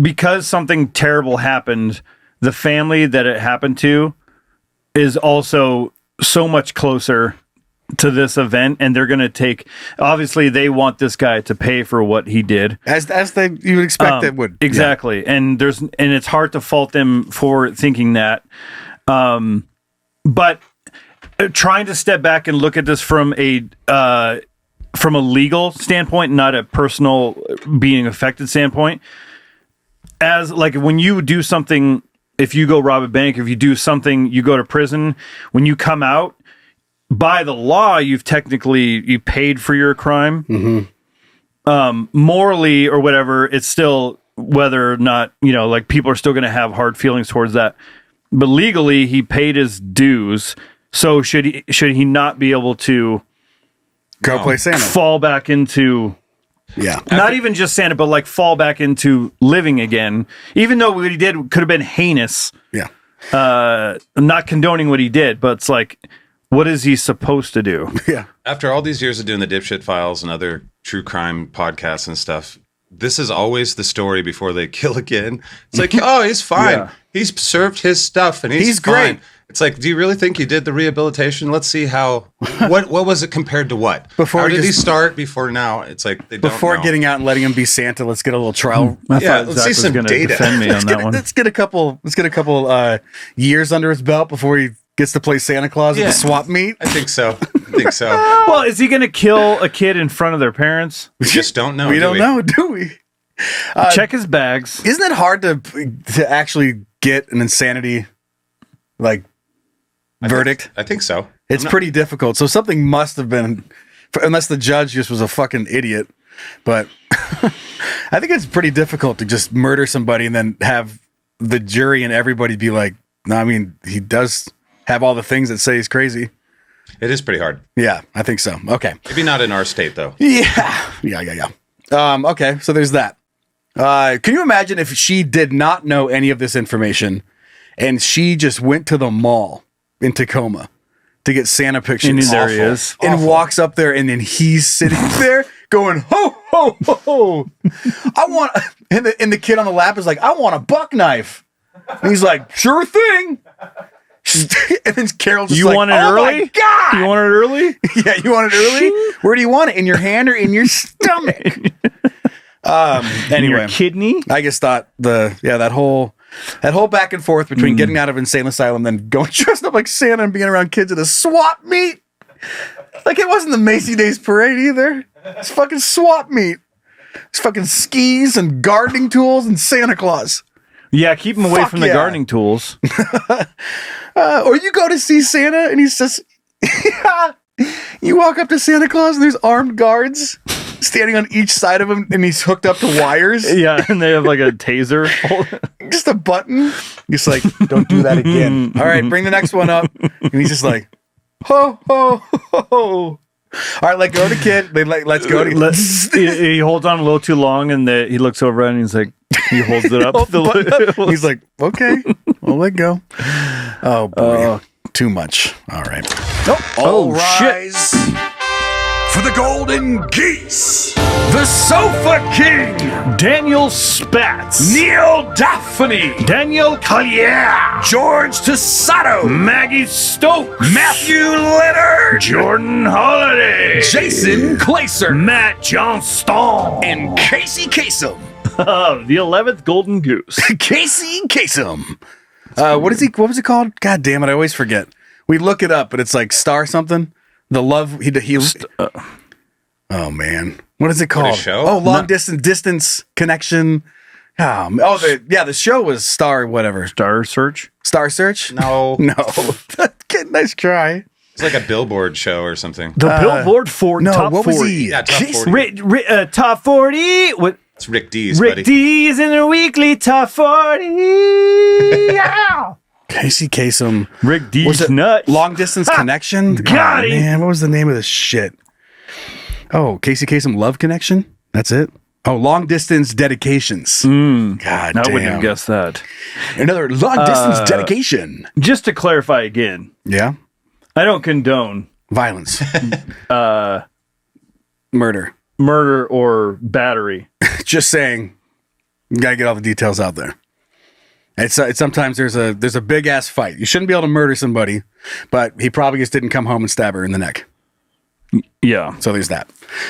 because something terrible happened. The family that it happened to is also so much closer to this event, and they're going to take. Obviously, they want this guy to pay for what he did, as you would expect it would. Exactly, yeah. And it's hard to fault them for thinking that. But trying to step back and look at this from a legal standpoint, not a personal being affected standpoint, as like when you do something. If you go rob a bank, if you do something, you go to prison. When you come out, by the law, you paid for your crime. Mm-hmm. Morally or whatever, it's still whether or not, like people are still going to have hard feelings towards that. But legally, he paid his dues. So should he not be able to go play Santa? Fall back into. Yeah. Not even just Santa, but like fall back into living again. Even though what he did could have been heinous. Yeah. I'm not condoning what he did, but it's like, what is he supposed to do? Yeah. After all these years of doing the Dipshit Files and other true crime podcasts and stuff, this is always the story before they kill again. It's like, oh, he's fine. Yeah. He's served his stuff and he's fine. Great. It's like, do you really think you did the rehabilitation? Let's see what was it compared to what? How did he start before now? It's like they don't before know. Getting out and letting him be Santa. Let's get a little trial. Let's see some data. Defend me on that one. Let's get a couple years under his belt before he gets to play Santa Claus at the swap meet. I think so. Well, is he going to kill a kid in front of their parents? We just don't know. We don't know, do we? Check his bags. Isn't it hard to actually get an insanity verdict? I think so. It's pretty difficult. So something must have been, unless the judge just was a fucking idiot. But I think it's pretty difficult to just murder somebody and then have the jury and everybody be like, no, I mean, he does have all the things that say he's crazy. It is pretty hard. Yeah, I think so. Okay. Maybe not in our state, though. Yeah. Okay, so there's that. Can you imagine if she did not know any of this information and she just went to the mall in Tacoma to get Santa pictures? And there he is. And walks up there and then he's sitting there going, ho, ho, ho, ho. I want, and the kid on the lap is like, I want a buck knife. And he's like, sure thing. And then Carol just You like, want it oh early? my God. You want it early? Yeah, you want it early? Where do you want it? In your hand or in your stomach? Anyway, Your kidney? I just thought that whole back and forth between getting out of insane asylum, then going dressed up like Santa and being around kids at a swap meet. Like it wasn't the Macy Days parade either. It's fucking swap meet. It's fucking skis and gardening tools and Santa Claus. Yeah, keep him away Fuck from the yeah. gardening tools. Or you go to see Santa and he says, you walk up to Santa Claus and there's armed guards standing on each side of him and he's hooked up to wires. Yeah, and they have like a taser. Just a button. He's like, don't do that again. All right, bring the next one up. And he's just like, ho, ho, ho, ho. All right, let go of the kid. Let's go. He holds on a little too long and he looks over and he's like, he holds it up. He's like, okay, we'll let go. Oh, boy. Too much. All right. All shit. rise for the Golden Geese. The Sofa King, Daniel Spatz, Neil Daphne, Daniel Collier, George Tosato, Maggie Stokes, Matthew Leonard, Jordan Holiday, Jason Claser, Matt Johnston, And Casey Kasem. the 11th Golden Goose. Casey Kasem. What was it called? God damn it, I always forget. We look it up, but it's like Star something. The love oh man, what is it called? show? Oh, long distance connection. The show was Star whatever. Star Search? Star Search? No. Nice try. It's like a Billboard show or something. The Billboard Top Top 40. was he? Yeah, top 40. Top 40. What? It's Rick D's, Rick buddy. D's in the weekly Top 40. Yeah. Casey Kasem. Rick Was D's it nuts. Long distance connection? Got him. Man, what was the name of this shit? Oh, Casey Kasem Love Connection? That's it? Oh, long distance dedications. God I damn. wouldn't have guessed that. Another long distance dedication. Just to clarify again, Yeah. I don't condone Violence. Murder. murder or battery. Just saying. You gotta get all the details out there. It's sometimes there's a big ass fight. You shouldn't be able to murder somebody, but he probably just didn't come home and stab her in the neck. Yeah. So there's that.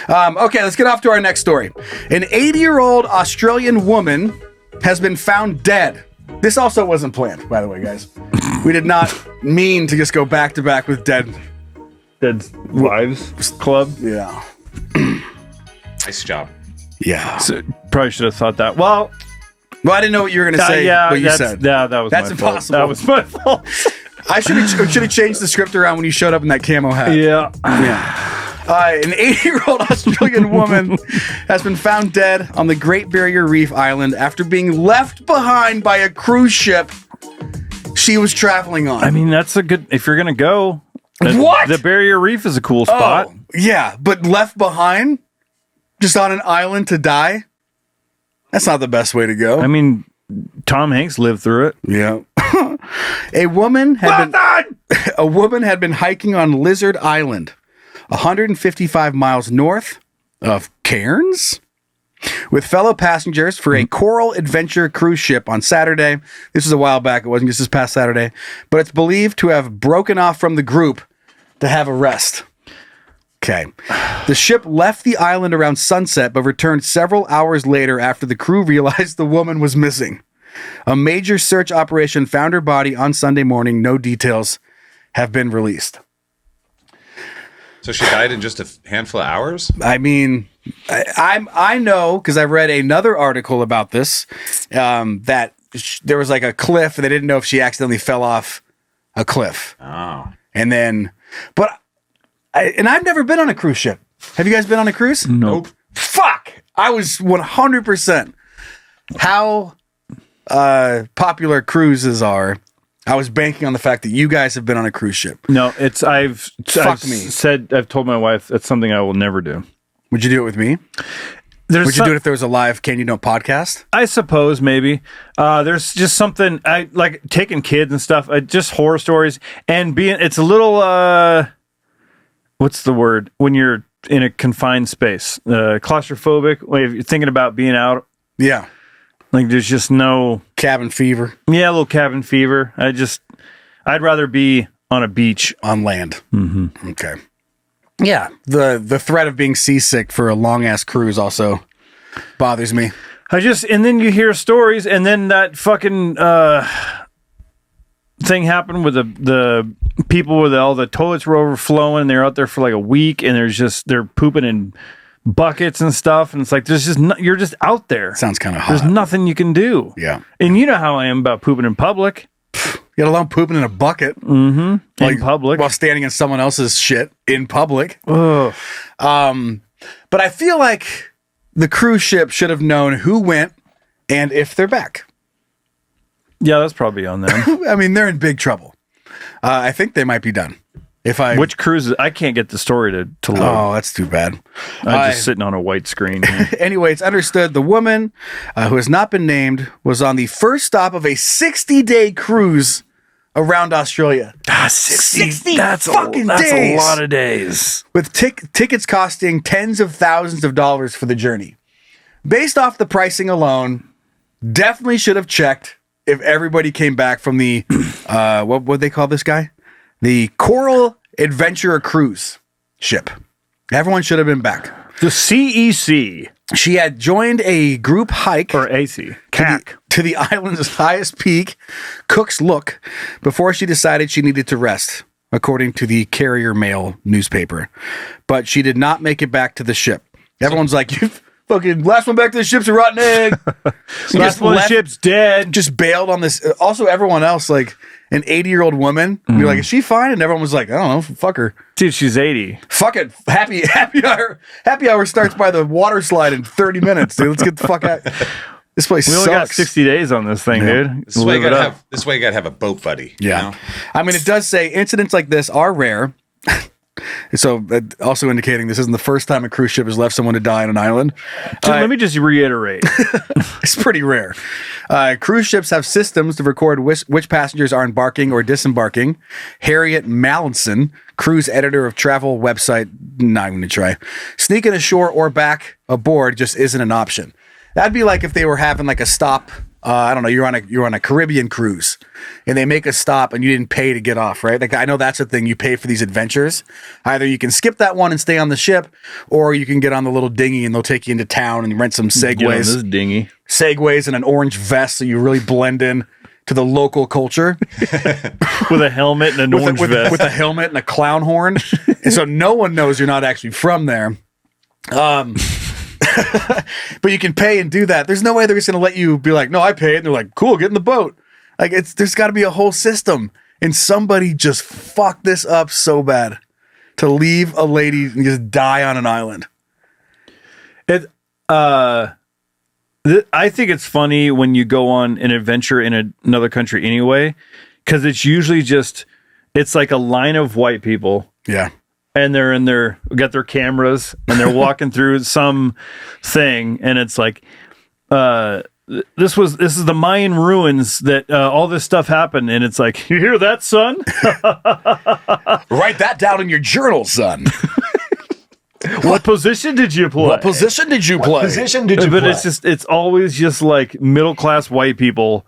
Okay, let's get off to our next story. An 80-year-old Australian woman has been found dead. This also wasn't planned, by the way, guys. We did not mean to just go back to back with dead Wives Club. Yeah. Nice job. Yeah. So, probably should have thought that. Well, I didn't know what you were going to say. yeah, what you that's, said. Yeah, that was That's my fault. impossible. That was my fault. I should have changed the script around when you showed up in that camo hat. Yeah. An 80-year-old Australian woman has been found dead on the Great Barrier Reef Island after being left behind by a cruise ship she was traveling on. I mean, that's a good, if you're going to go. What? The Barrier Reef is a cool spot. Oh, yeah, but left behind just on an island to die? That's not the best way to go. I mean, Tom Hanks lived through it. Yeah. A woman had been hiking on Lizard Island, 155 miles north of Cairns, with fellow passengers for a Coral Adventure cruise ship on Saturday. This was a while back. It wasn't just this past Saturday, but it's believed to have broken off from the group to have a rest. Okay. The ship left the island around sunset, but returned several hours later after the crew realized the woman was missing. A major search operation found her body on Sunday morning. No details have been released. So she died in just a handful of hours? I mean, I know because I read another article about this, that there was like a cliff and they didn't know if she accidentally fell off a cliff. Oh. And then, I've never been on a cruise ship. Have you guys been on a cruise? Nope. Fuck! I was 100%. How popular cruises are. I was banking on the fact that you guys have been on a cruise ship. No, I've told my wife that's something I will never do. Would you do it with me? Would you do it if there was a live Can You Don't podcast? I suppose maybe. There's just something I like taking kids and stuff. Just horror stories and it's a little. What's the word when you're in a confined space? Claustrophobic. When you're thinking about being out. Yeah. Like there's just no cabin fever. Yeah, a little cabin fever. I'd rather be on a beach on land. Mm-hmm. Okay. Yeah, the threat of being seasick for a long ass cruise also bothers me. And then you hear stories, and then that fucking thing happened with the people with all the toilets were overflowing. They're out there for like a week, and they're pooping in buckets and stuff, and it's like there's just you're just out there. Sounds kind of hot. There's nothing you can do. Yeah, and you know how I am about pooping in public. Let alone pooping in a bucket. Mm-hmm. In public. While standing in someone else's shit in public. Ugh. But I feel like the cruise ship should have known who went and if they're back. Yeah, that's probably on them. I mean, they're in big trouble. I think they might be done. Which cruises? I can't get the story to load. Oh, that's too bad. I'm just sitting on a white screen. Anyway, it's understood the woman who has not been named was on the first stop of a 60-day cruise around Australia. 60 that's fucking that's days. A lot of days. With tickets costing tens of thousands of dollars for the journey. Based off the pricing alone, definitely should have checked if everybody came back from the, what would they call this guy? The Coral Adventurer Cruise ship. Everyone should have been back. The CEC. She had joined a group hike or AC to the island's highest peak, Cook's Look, before she decided she needed to rest, according to the Carrier Mail newspaper. But she did not make it back to the ship. Everyone's like, you fucking last one back to the ship's a rotten egg. Last one, the ship's dead. Just bailed on this. Also, everyone else, like an 80-year-old woman, you're like, is she fine? And everyone was like, I don't know, fuck her. Dude, she's 80. Fuck it. Happy hour starts by the water slide in 30 minutes, dude. Let's get the fuck out. This place we sucks. only got 60 days on this thing, dude. This way you gotta have a boat buddy. Yeah. You know? I mean, it does say incidents like this are rare. So also indicating this isn't the first time a cruise ship has left someone to die on an island. Let me just reiterate. It's pretty rare. Cruise ships have systems to record which passengers are embarking or disembarking. Harriet Mallinson, cruise editor of travel website, not even going to try. Sneaking ashore or back aboard just isn't an option. That'd be like if they were having like a stop. I don't know. You're on a Caribbean cruise, and they make a stop, and you didn't pay to get off, right? Like I know that's the thing. You pay for these adventures. Either you can skip that one and stay on the ship, or you can get on the little dinghy, and they'll take you into town and rent some segways. Get on this dinghy, segways, and an orange vest, so you really blend in to the local culture. With a helmet and an orange vest, with a helmet and a clown horn, and so no one knows you're not actually from there. But you can pay and do that. There's no way they're just going to let you be like, no, I paid. And they're like, cool, get in the boat. Like there's got to be a whole system. And somebody just fucked this up so bad to leave a lady and just die on an island. I think it's funny when you go on an adventure in another country anyway, because it's usually it's like a line of white people. Yeah. And they're got their cameras, and they're walking through some thing, and it's like, this is the Mayan ruins that all this stuff happened, and it's like, you hear that, son? Write that down in your journal, son. What position did you play? But it's always just like middle class white people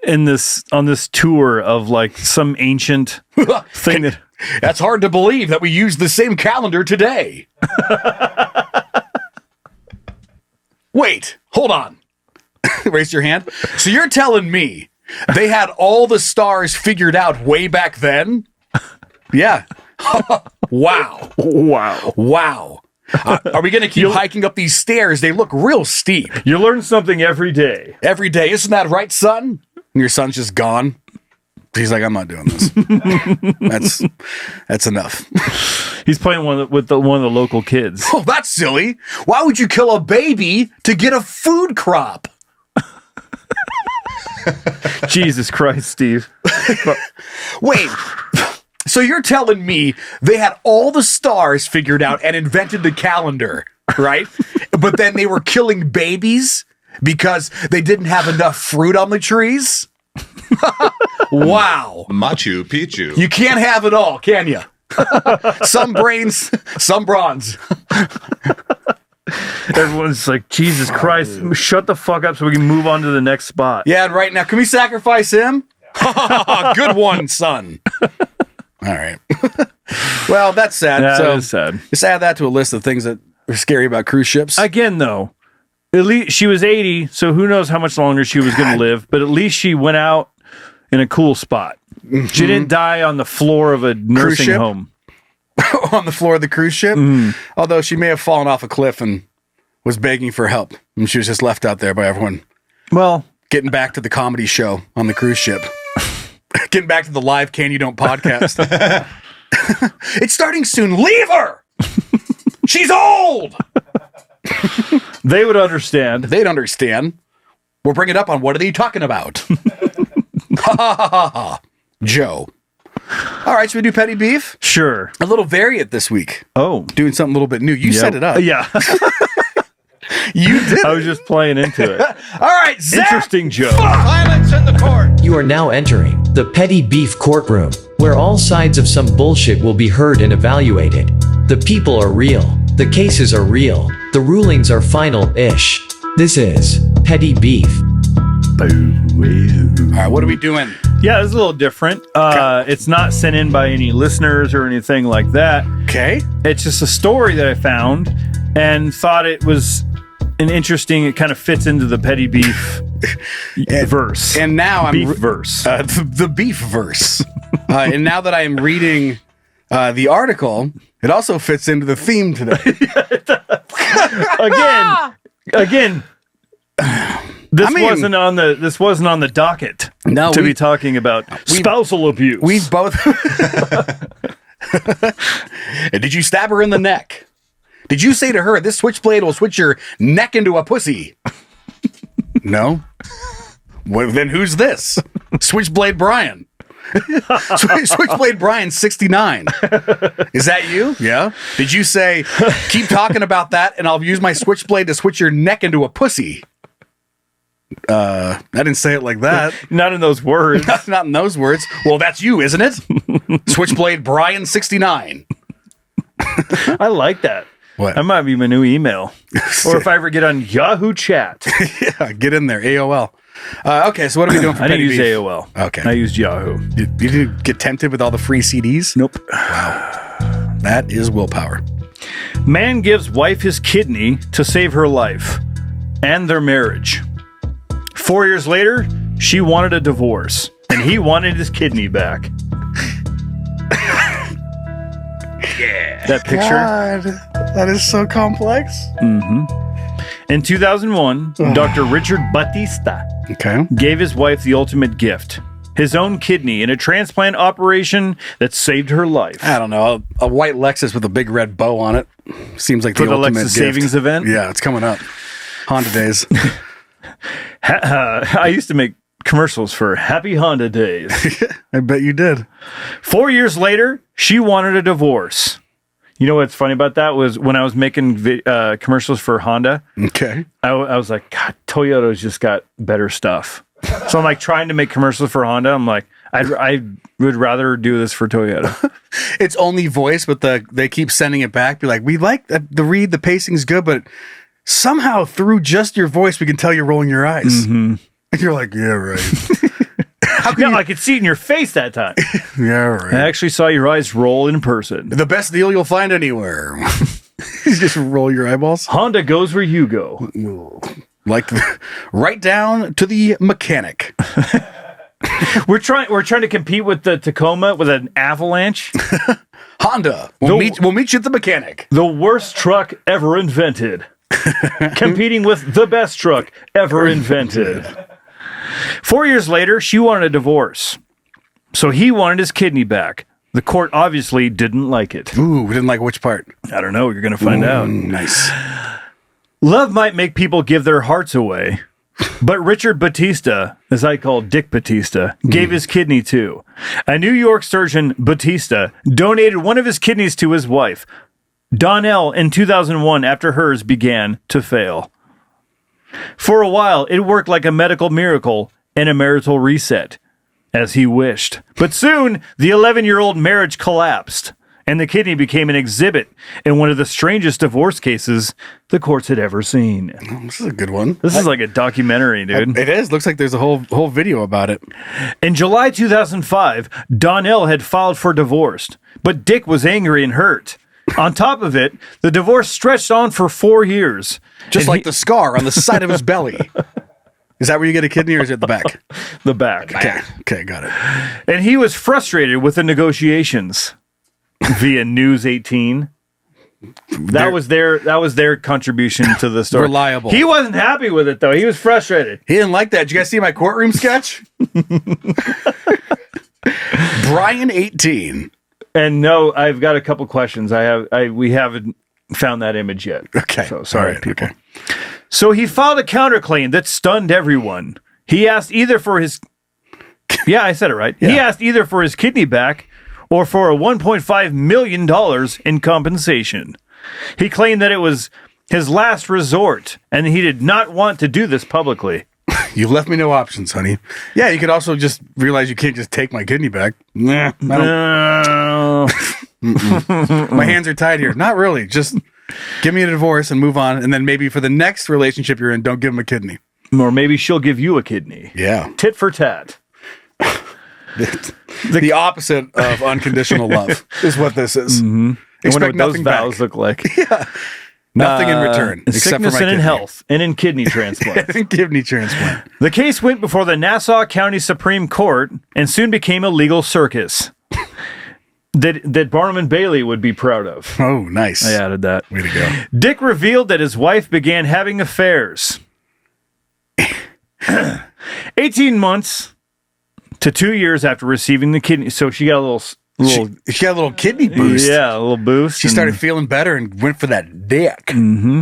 on this tour of like some ancient thing that. That's hard to believe that we use the same calendar today. Wait, hold on. Raise your hand. So you're telling me they had all the stars figured out way back then? Yeah. Wow. Are we going to keep hiking up these stairs? They look real steep. You learn something every day. Every day. Isn't that right, son? And your son's just gone. He's like, I'm not doing this. That's enough. He's playing one of the local kids. Oh, that's silly. Why would you kill a baby to get a food crop? Jesus Christ, Steve. Wait. So you're telling me they had all the stars figured out and invented the calendar, right? But then they were killing babies because they didn't have enough fruit on the trees? Wow. Machu Picchu. You can't have it all, can you? Some brains, some bronze. Everyone's like, Jesus Christ, shut the fuck up so we can move on to the next spot. Yeah, and right now, can we sacrifice him? Good one, son. All right. Well, that's sad. Yeah, so it is sad. Just add that to a list of things that are scary about cruise ships. Again, though, at least she was 80, so who knows how much longer she was going to live, but at least she went out in a cool spot. She didn't die on the floor of a nursing home. On the floor of the cruise ship? Although she may have fallen off a cliff and was begging for help. And she was just left out there by everyone. Well, getting back to the comedy show on the cruise ship. Getting back to the live Can You Don't podcast. It's starting soon. Leave her! She's old! They would understand. They'd understand. We'll bring it up on What Are They Talking About? Ha ha ha ha ha. Joe. All right, should we do petty beef? Sure. A little variant this week. Oh. Doing something a little bit new. You set it up. Yeah. You did. I was just playing into it. All right, Zach. Interesting, Joe. Silence in the court. You are now entering the petty beef courtroom, where all sides of some bullshit will be heard and evaluated. The people are real. The cases are real. The rulings are final-ish. This is petty beef. All right, what are we doing? Yeah, it's a little different. It's not sent in by any listeners or anything like that. Okay. It's just a story that I found and thought it was an interesting, it kind of fits into the petty beef verse. And now I'm beef verse. The beef verse. And now that I am reading the article, it also fits into the theme today. Again. This wasn't on the docket to be talking about spousal abuse. We've both. Did you stab her in the neck? Did you say to her, "This switchblade will switch your neck into a pussy"? No. Well, then who's this? Switchblade Brian. Switchblade Brian 69. Is that you? Yeah. Did you say, "Keep talking about that and I'll use my switchblade to switch your neck into a pussy"? I didn't say it like that. Not in those words. Not in those words. Well, that's you, isn't it? Switchblade Brian 69. I like that. What? That might be my new email. Or if I ever get on Yahoo Chat. Yeah, get in there. AOL. Okay, so what are we doing for I didn't petty use beef? AOL. Okay. I used Yahoo. You didn't get tempted with all the free CDs? Nope. Wow. That is willpower. Man gives wife his kidney to save her life and their marriage. 4 years later, she wanted a divorce, and he wanted his kidney back. Yeah. That picture? God, that is so complex. Mm-hmm. In 2001, Dr. Richard Batista gave his wife the ultimate gift, his own kidney in a transplant operation that saved her life. I don't know. A white Lexus with a big red bow on it seems like For the the ultimate Lexus gift. savings event? Yeah, it's coming up. Honda days. I used to make commercials for Happy Honda Days. I bet you did. 4 years later, she wanted a divorce. You know what's funny about that was when I was making commercials for Honda. Okay. I was like, God, Toyota's just got better stuff. So I'm like trying to make commercials for Honda. I'm like, I would rather do this for Toyota. It's only voice, but they keep sending it back. Be like, we like the read, the pacing's good, but somehow through just your voice, we can tell you're rolling your eyes. Mm-hmm. And you're like, yeah, right. I could see it in your face that time. Yeah, right. I actually saw your eyes roll in person. The best deal you'll find anywhere. You just roll your eyeballs. Honda goes where you go. Like right down to the mechanic. We're trying to compete with the Tacoma with an avalanche. Honda, we'll meet you at the mechanic. The worst truck ever invented. Competing with the best truck ever invented. 4 years later, she wanted a divorce. So he wanted his kidney back. The court obviously didn't like it. Ooh, we didn't like which part? I don't know. You're going to find out. Nice. Love might make people give their hearts away. But Richard Batista, as I call Dick Batista, gave his kidney too. A New York surgeon, Batista, donated one of his kidneys to his wife, Donnell, in 2001 after hers began to fail. For a while, it worked like a medical miracle and a marital reset, as he wished. But soon, the 11-year-old marriage collapsed, and the kidney became an exhibit in one of the strangest divorce cases the courts had ever seen. This is a good one. This is like a documentary, dude. It is. Looks like there's a whole video about it. In July 2005, Donnell had filed for divorce, but Dick was angry and hurt. On top of it, the divorce stretched on for 4 years. Just like the scar on the side of his belly. Is that where you get a kidney, or is it the back? The back. Okay, got it. And he was frustrated with the negotiations via News 18. That was their contribution to the story. Reliable. He wasn't happy with it, though. He was frustrated. He didn't like that. Did you guys see my courtroom sketch? Brian 18. And no, I've got a couple questions. We haven't found that image yet. Okay. So sorry, right, people. okay. So he filed a counterclaim that stunned everyone. He asked either for his Yeah, I said it right. Yeah. He asked either for his kidney back or for a $1.5 million in compensation. He claimed that it was his last resort and he did not want to do this publicly. You left me no options, honey. Yeah, you could also just realize you can't just take my kidney back. Nah, I don't. My hands are tied here. Not really. Just give me a divorce and move on. And then maybe for the next relationship you're in, don't give him a kidney. Or maybe she'll give you a kidney. Yeah. Tit for tat. The opposite of unconditional love is what this is. Mm-hmm. Expect nothing those back. vows look like. Yeah. Nothing in return. Except Sickness for my and in kidney. health and in kidney transplant. Kidney transplant. The case went before the Nassau County Supreme Court and soon became a legal circus that Barnum and Bailey would be proud of. Oh, nice. I added that. Way to go. Dick revealed that his wife began having affairs 18 months to 2 years after receiving the kidney. So she got a little She got a little kidney boost. Yeah, a little boost. She started feeling better and went for that dick. Mm-hmm.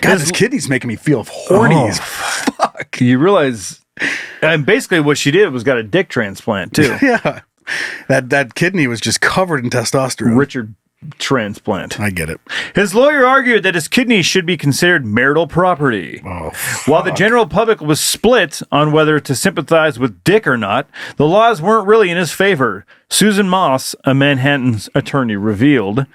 God, this kidney's making me feel horny as fuck. You realize, and basically what she did was got a dick transplant too. Yeah. That kidney was just covered in testosterone. Richard transplant. I get it. His lawyer argued that his kidneys should be considered marital property. Oh, while the general public was split on whether to sympathize with Dick or not, the laws weren't really in his favor. Susan Moss, a Manhattan's attorney, revealed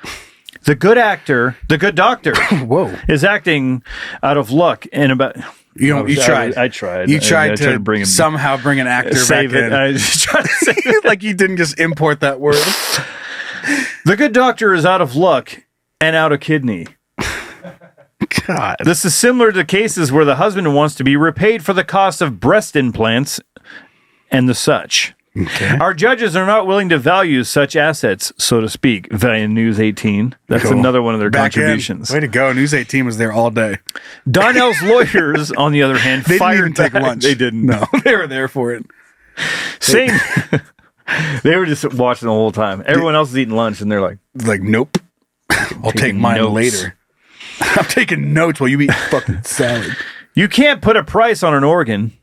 the good doctor Whoa. is acting out of luck and about... You tried. I tried. You tried to bring him, somehow bring an actor save back it. in. I just tried to save it. Like you didn't just import that word. The good doctor is out of luck and out of kidney. God. This is similar to cases where the husband wants to be repaid for the cost of breast implants and the such. Okay. Our judges are not willing to value such assets, so to speak, via News 18. That's Cool. another one of their Back contributions. in. Way to go. News 18 was there all day. Donnell's lawyers, on the other hand, They didn't fired even take back. lunch. They didn't. No, they were there for it. Same. They were just watching the whole time. Everyone else is eating lunch, and they're like, nope. I'll take mine notes. later. I'm taking notes while you eat fucking salad. you can't put a price on an organ.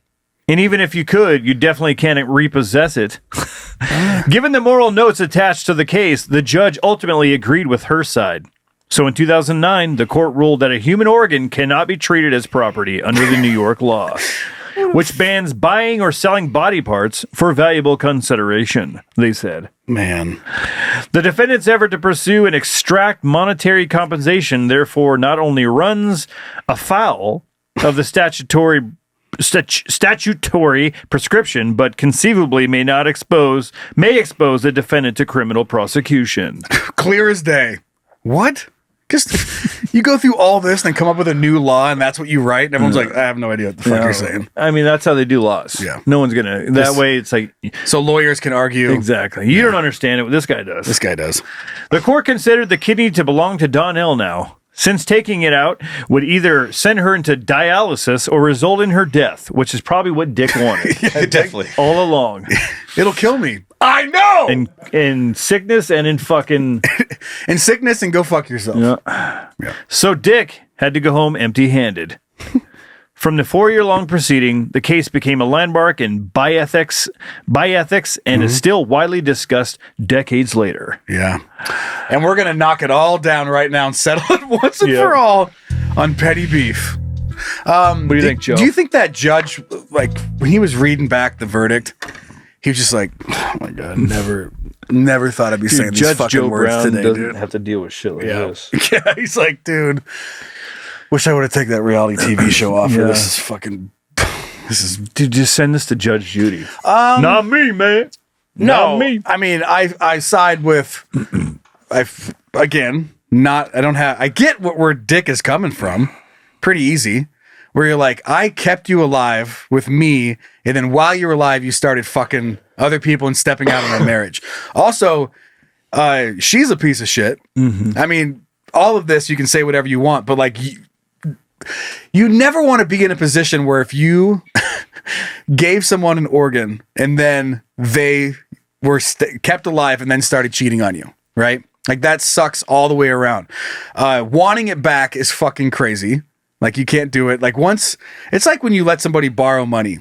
And even if you could, you definitely can't repossess it. Given the moral notes attached to the case, the judge ultimately agreed with her side. So in 2009, the court ruled that a human organ cannot be treated as property under the New York law, which bans buying or selling body parts for valuable consideration, they said. Man. The defendant's effort to pursue and extract monetary compensation therefore not only runs afoul of the statutory prescription, but conceivably may expose the defendant to criminal prosecution. Clear as day. What? Just you go through all this and then come up with a new law, and that's what you write, and everyone's like, I have no idea what the fuck you're saying. I mean, that's how they do laws. Yeah. No one's gonna. That way, it's like so lawyers can argue. Exactly. You don't understand it. This guy does. This guy does. The court considered the kidney to belong to Donnell now, since taking it out would either send her into dialysis or result in her death, which is probably what Dick wanted. Yeah, definitely. All along. It'll kill me. I know. In sickness and in fucking... in sickness and go fuck yourself. Yeah. So Dick had to go home empty-handed. From the 4-year-long proceeding, the case became a landmark in bioethics and is still widely discussed decades later. Yeah. And we're going to knock it all down right now and settle it once and for all on petty beef. What do you think, Joe? Do you think that judge, like, when he was reading back the verdict, he was just like, oh my God, never Never thought I'd be saying these Judge fucking Joe words Brown today, doesn't dude. have to deal with shit like this. Yeah, he's like, dude, wish I would have taken that reality TV show off. Yeah. This is fucking. This is. Dude, just send this to Judge Judy. Not me, man. No, Not me. I mean, I side with. Again, not. I don't have. I get where Dick is coming from. Pretty easy. Where you're like, I kept you alive with me, and then while you were alive, you started fucking other people and stepping out on our marriage. Also, she's a piece of shit. Mm-hmm. I mean, all of this you can say whatever you want, but like, you never want to be in a position where if you gave someone an organ and then they were kept alive and then started cheating on you, right? Like that sucks all the way around. Wanting it back is fucking crazy. Like you can't do it. Like once, it's like when you let somebody borrow money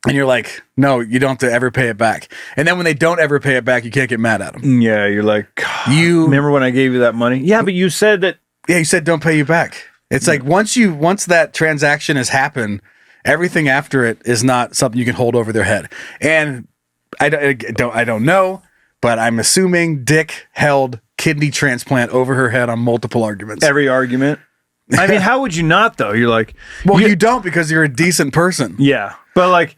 and you're like, no, you don't have to ever pay it back. And then when they don't ever pay it back, you can't get mad at them. Yeah, you're like, you remember when I gave you that money? Yeah, but you said that. Yeah, you said don't pay you back. It's like once that transaction has happened, everything after it is not something you can hold over their head. And I don't know, but I'm assuming Dick held kidney transplant over her head on multiple arguments. Every argument. I mean, how would you not though? You're like, well, you don't because you're a decent person. Yeah, but like,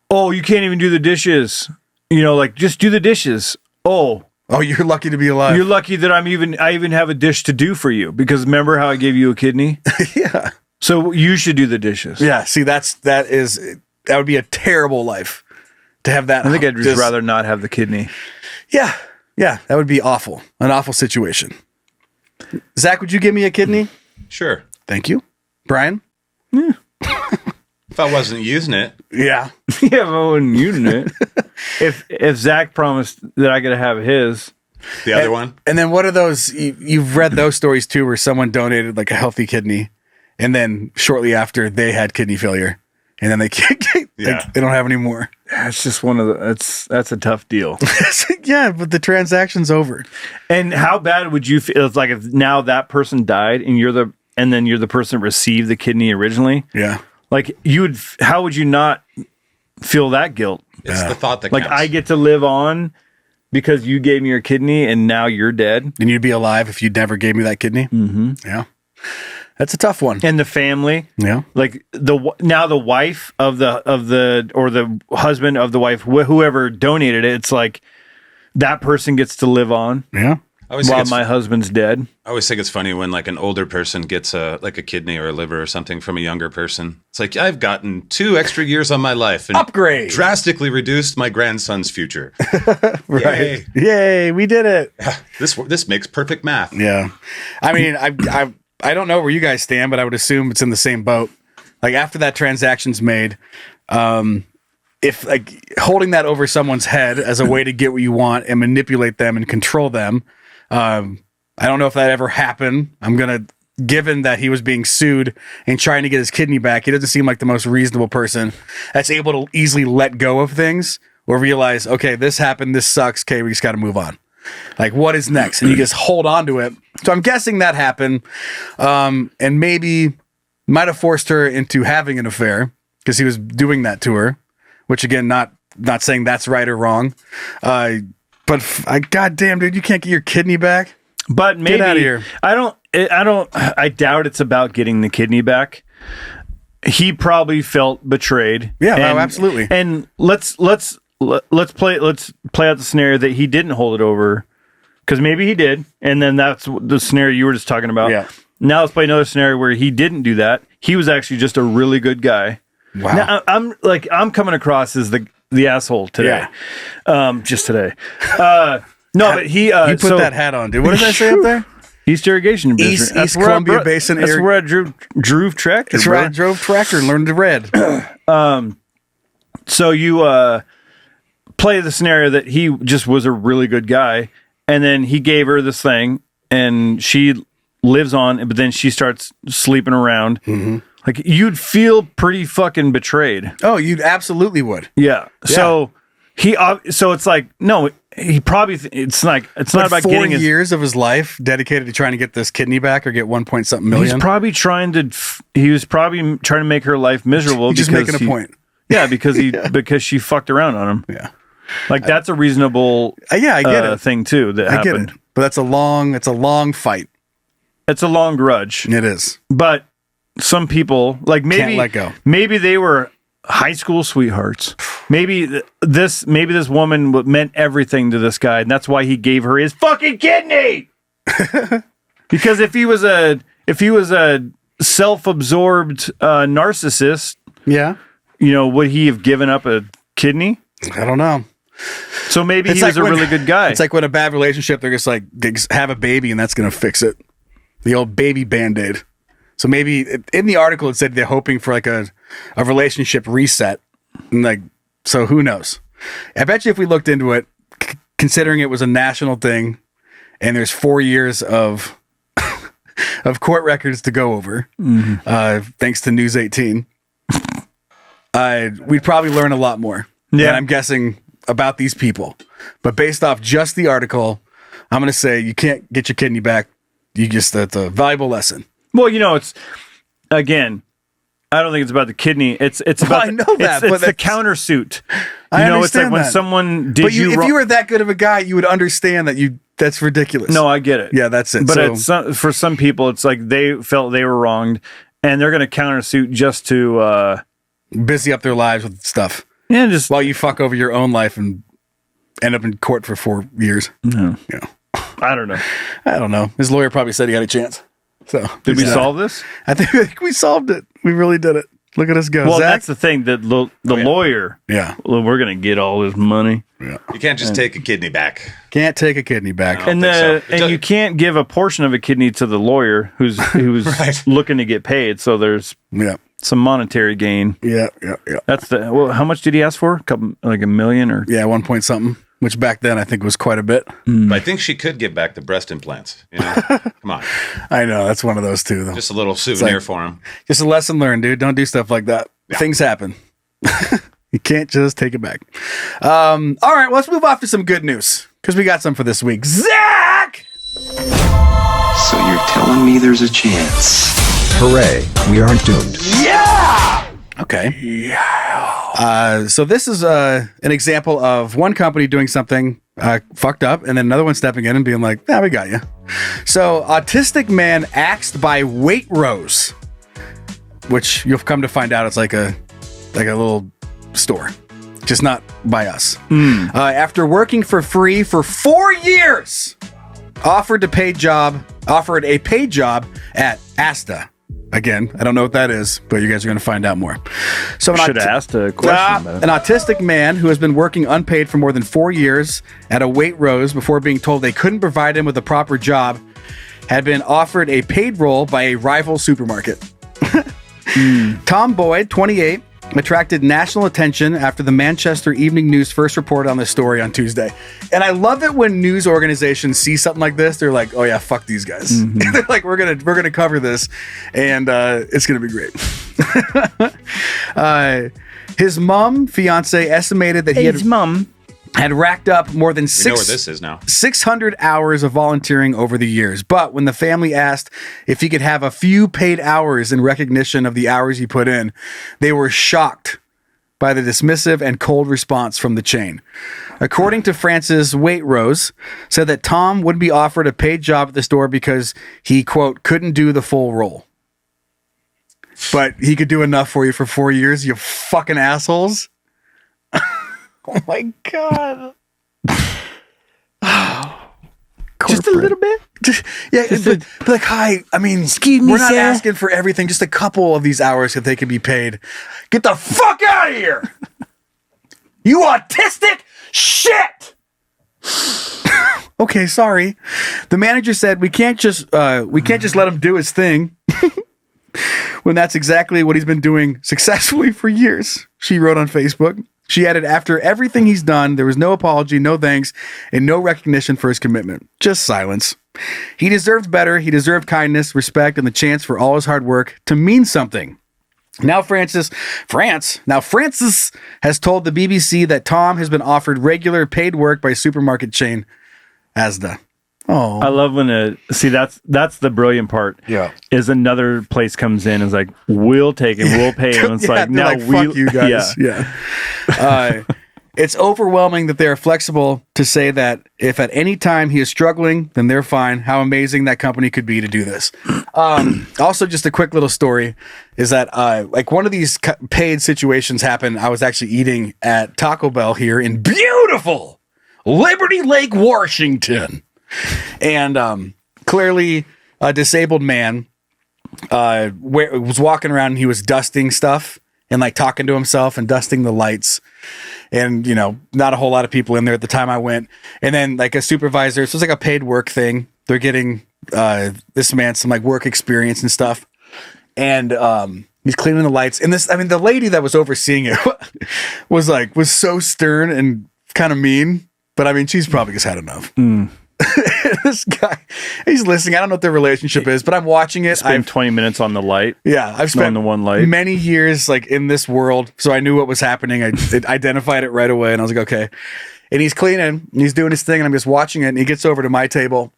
oh, you can't even do the dishes. You know, like just do the dishes. Oh, you're lucky to be alive. You're lucky that I even have a dish to do for you because remember how I gave you a kidney? Yeah. So you should do the dishes. Yeah. See, that would be a terrible life to have that. I think I'd just rather not have the kidney. Yeah. Yeah. That would be awful. An awful situation. Zach, would you give me a kidney? Sure. Thank you. Brian? Yeah. If I wasn't using it. Yeah. Yeah, if I wasn't using it. If Zach promised that I could have his. The other one? And then what are those? You've read those stories too where someone donated like a healthy kidney and then shortly after they had kidney failure and then they don't have any more. That's just one of the, that's a tough deal. Yeah, but the transaction's over. And how bad would you feel? It's like if now that person died and then you're the person that received the kidney originally. Yeah. Like how would you not feel that guilt? It's the thought that like counts. I get to live on because you gave me your kidney and now you're dead. And you'd be alive if you never gave me that kidney. Mm-hmm. Yeah. That's a tough one. And the family. Yeah. Like the wife of the husband of the wife, whoever donated it, it's like that person gets to live on. Yeah. While my husband's dead. I always think it's funny when like an older person gets a kidney or a liver or something from a younger person. It's like, I've gotten 2 extra years on my life and upgrade drastically reduced my grandson's future. Right. Yay, we did it. This makes perfect math. Yeah. I mean, I don't know where you guys stand, but I would assume it's in the same boat. Like after that transaction's made, if like holding that over someone's head as a way to get what you want and manipulate them and control them, I don't know if that ever happened. Given that he was being sued and trying to get his kidney back, he doesn't seem like the most reasonable person that's able to easily let go of things or realize, okay, this happened, this sucks, okay, we just got to move on. Like, what is next? And you just hold on to it. So I'm guessing that happened, and maybe might have forced her into having an affair because he was doing that to her, which again, not saying that's right or wrong. But goddamn, dude, you can't get your kidney back. But maybe get out of here. I doubt it's about getting the kidney back. He probably felt betrayed. Yeah, absolutely. And let's play out the scenario that he didn't hold it over, because maybe he did, and then that's the scenario you were just talking about. Yeah. Now let's play another scenario where he didn't do that. He was actually just a really good guy. Wow. Now, I'm coming across as the asshole today. Yeah. Just today. No, but he you put that hat on, dude. What did I say up there? East Irrigation District. East Columbia Basin. That's where I drove tractor. That's where I drove tractor and learned to read. So you play the scenario that he just was a really good guy, and then he gave her this thing, and she lives on, but then she starts sleeping around. Mm-hmm. Like, you'd feel pretty fucking betrayed. Oh, you absolutely would. Yeah. So so it's like, no, he probably it's not about 4 getting years of his life dedicated to trying to get this kidney back or get 1.something million. He was probably trying to make her life miserable. He's just making a point. Yeah, because she fucked around on him. Yeah. Like that's a reasonable I get it. thing too that I get happened. it. But it's a long fight. It's a long grudge. It is. But some people like maybe Can't let go. Maybe they were high school sweethearts. Maybe this woman meant everything to this guy, and that's why he gave her his fucking kidney. Because if he was a self-absorbed narcissist, would he have given up a kidney? I don't know. So maybe he was a really good guy. It's like when a bad relationship, they're just like, have a baby and that's going to fix it. The old baby Band-Aid. So maybe in the article it said they're hoping for like a relationship reset. And like, so who knows? I bet you if we looked into it, considering it was a national thing and there's 4 years of court records to go over, thanks to News 18, we'd probably learn a lot more. Yeah. And I'm guessing about these people. But based off just the article, I'm going to say you can't get your kidney back. That's a valuable lesson. Well, it's, again, I don't think it's about the kidney. It's about I know that, it's but the countersuit. I understand it's like when that. someone did but you if wrong. you were that good of a guy, you would understand that's ridiculous. No, I get it. Yeah, that's it. But So, for some people, it's like they felt they were wronged, and they're going to countersuit just to busy up their lives with stuff. Yeah, just while you fuck over your own life and end up in court for 4 years. No. I don't know. His lawyer probably said he had a chance. So did we solve this? I think we solved it. We really did it. Look at us go. Well, Zach? that's the thing that the lawyer. Yeah. Well, we're going to get all this money. Yeah. You can't just take a kidney back. Can't take a kidney back. I don't think so. And you can't give a portion of a kidney to the lawyer who's Right. looking to get paid. So there's some monetary gain. Yeah. That's how much did he ask for? Like $1 million or 1 point something, which back then I think was quite a bit. But I think she could give back the breast implants. Come on. I know that's one of those too, though. Just a little souvenir for him. Just a lesson learned, dude. Don't do stuff like that. Yeah. Things happen. You can't just take it back. All right, well, let's move off to some good news because we got some for this week. Zach! So you're telling me there's a chance? Hooray, we aren't doomed. Yeah! Okay. Yeah. So this is an example of one company doing something fucked up and then another one stepping in and being like, we got you. So autistic man axed by Waitrose, which you'll come to find out it's like a little store, just not by us. After working for free for 4 years, offered a paid job at Asta. Again, I don't know what that is, but you guys are going to find out more. So should have asked a question. An autistic man who has been working unpaid for more than 4 years at a Waitrose before being told they couldn't provide him with a proper job had been offered a paid role by a rival supermarket. Tom Boyd, 28, attracted national attention after the Manchester Evening News first reported on this story on Tuesday. And I love it when news organizations see something like this. They're like, oh yeah, fuck these guys. Mm-hmm. They're like, we're gonna cover this, and it's gonna be great. His fiance estimated that his mom had racked up more than We know where this is now. 600 hours of volunteering over the years. But when the family asked if he could have a few paid hours in recognition of the hours he put in, they were shocked by the dismissive and cold response from the chain. According to Francis Waitrose, said that Tom would be offered a paid job at the store because he, quote, couldn't do the full role. But he could do enough for you for 4 years, you fucking assholes. Oh my God. Just a little bit? But like, hi, I mean, we're not asking for everything, just a couple of these hours if they could be paid. Get the fuck out of here! You autistic shit! Okay, sorry. The manager said we can't just let him do his thing. When that's exactly what he's been doing successfully for years, she wrote on Facebook. She added, after everything he's done, there was no apology, no thanks, and no recognition for his commitment. Just silence. He deserved better. He deserved kindness, respect, and the chance for all his hard work to mean something. Now Francis has told the BBC that Tom has been offered regular paid work by supermarket chain Asda. Oh, I love when that's the brilliant part. Yeah, is another place comes in and is like, we'll take him, we'll pay him. It's like, now fuck you guys. Yeah. It's overwhelming that they are flexible to say that if at any time he is struggling, then they're fine. How amazing that company could be to do this. Also, just a quick little story is that like one of these paid situations happened. I was actually eating at Taco Bell here in beautiful Liberty Lake, Washington. And clearly a disabled man was walking around and he was dusting stuff and like talking to himself and dusting the lights. And, you know, not a whole lot of people in there at the time I went. And then like a supervisor, so it's like a paid work thing. They're getting this man some like work experience and stuff. And he's cleaning the lights. And the lady that was overseeing it was so stern and kind of mean. But I mean, she's probably just had enough. This guy, he's listening. I don't know what their relationship is, but I'm watching it. Spent 20 minutes on the light. Yeah, I've spent the one light many years like in this world, so I knew what was happening. I identified it right away, and I was like, okay. And he's cleaning, and he's doing his thing, and I'm just watching it. And he gets over to my table,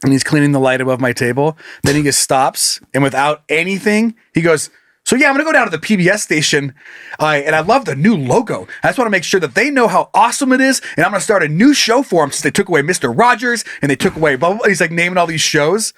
and he's cleaning the light above my table. Then he just stops, and without anything, he goes, "So yeah, I'm gonna go down to the PBS station, and I love the new logo. I just want to make sure that they know how awesome it is, and I'm gonna start a new show for them since they took away Mr. Rogers and they took away blah, blah, blah." He's like naming all these shows,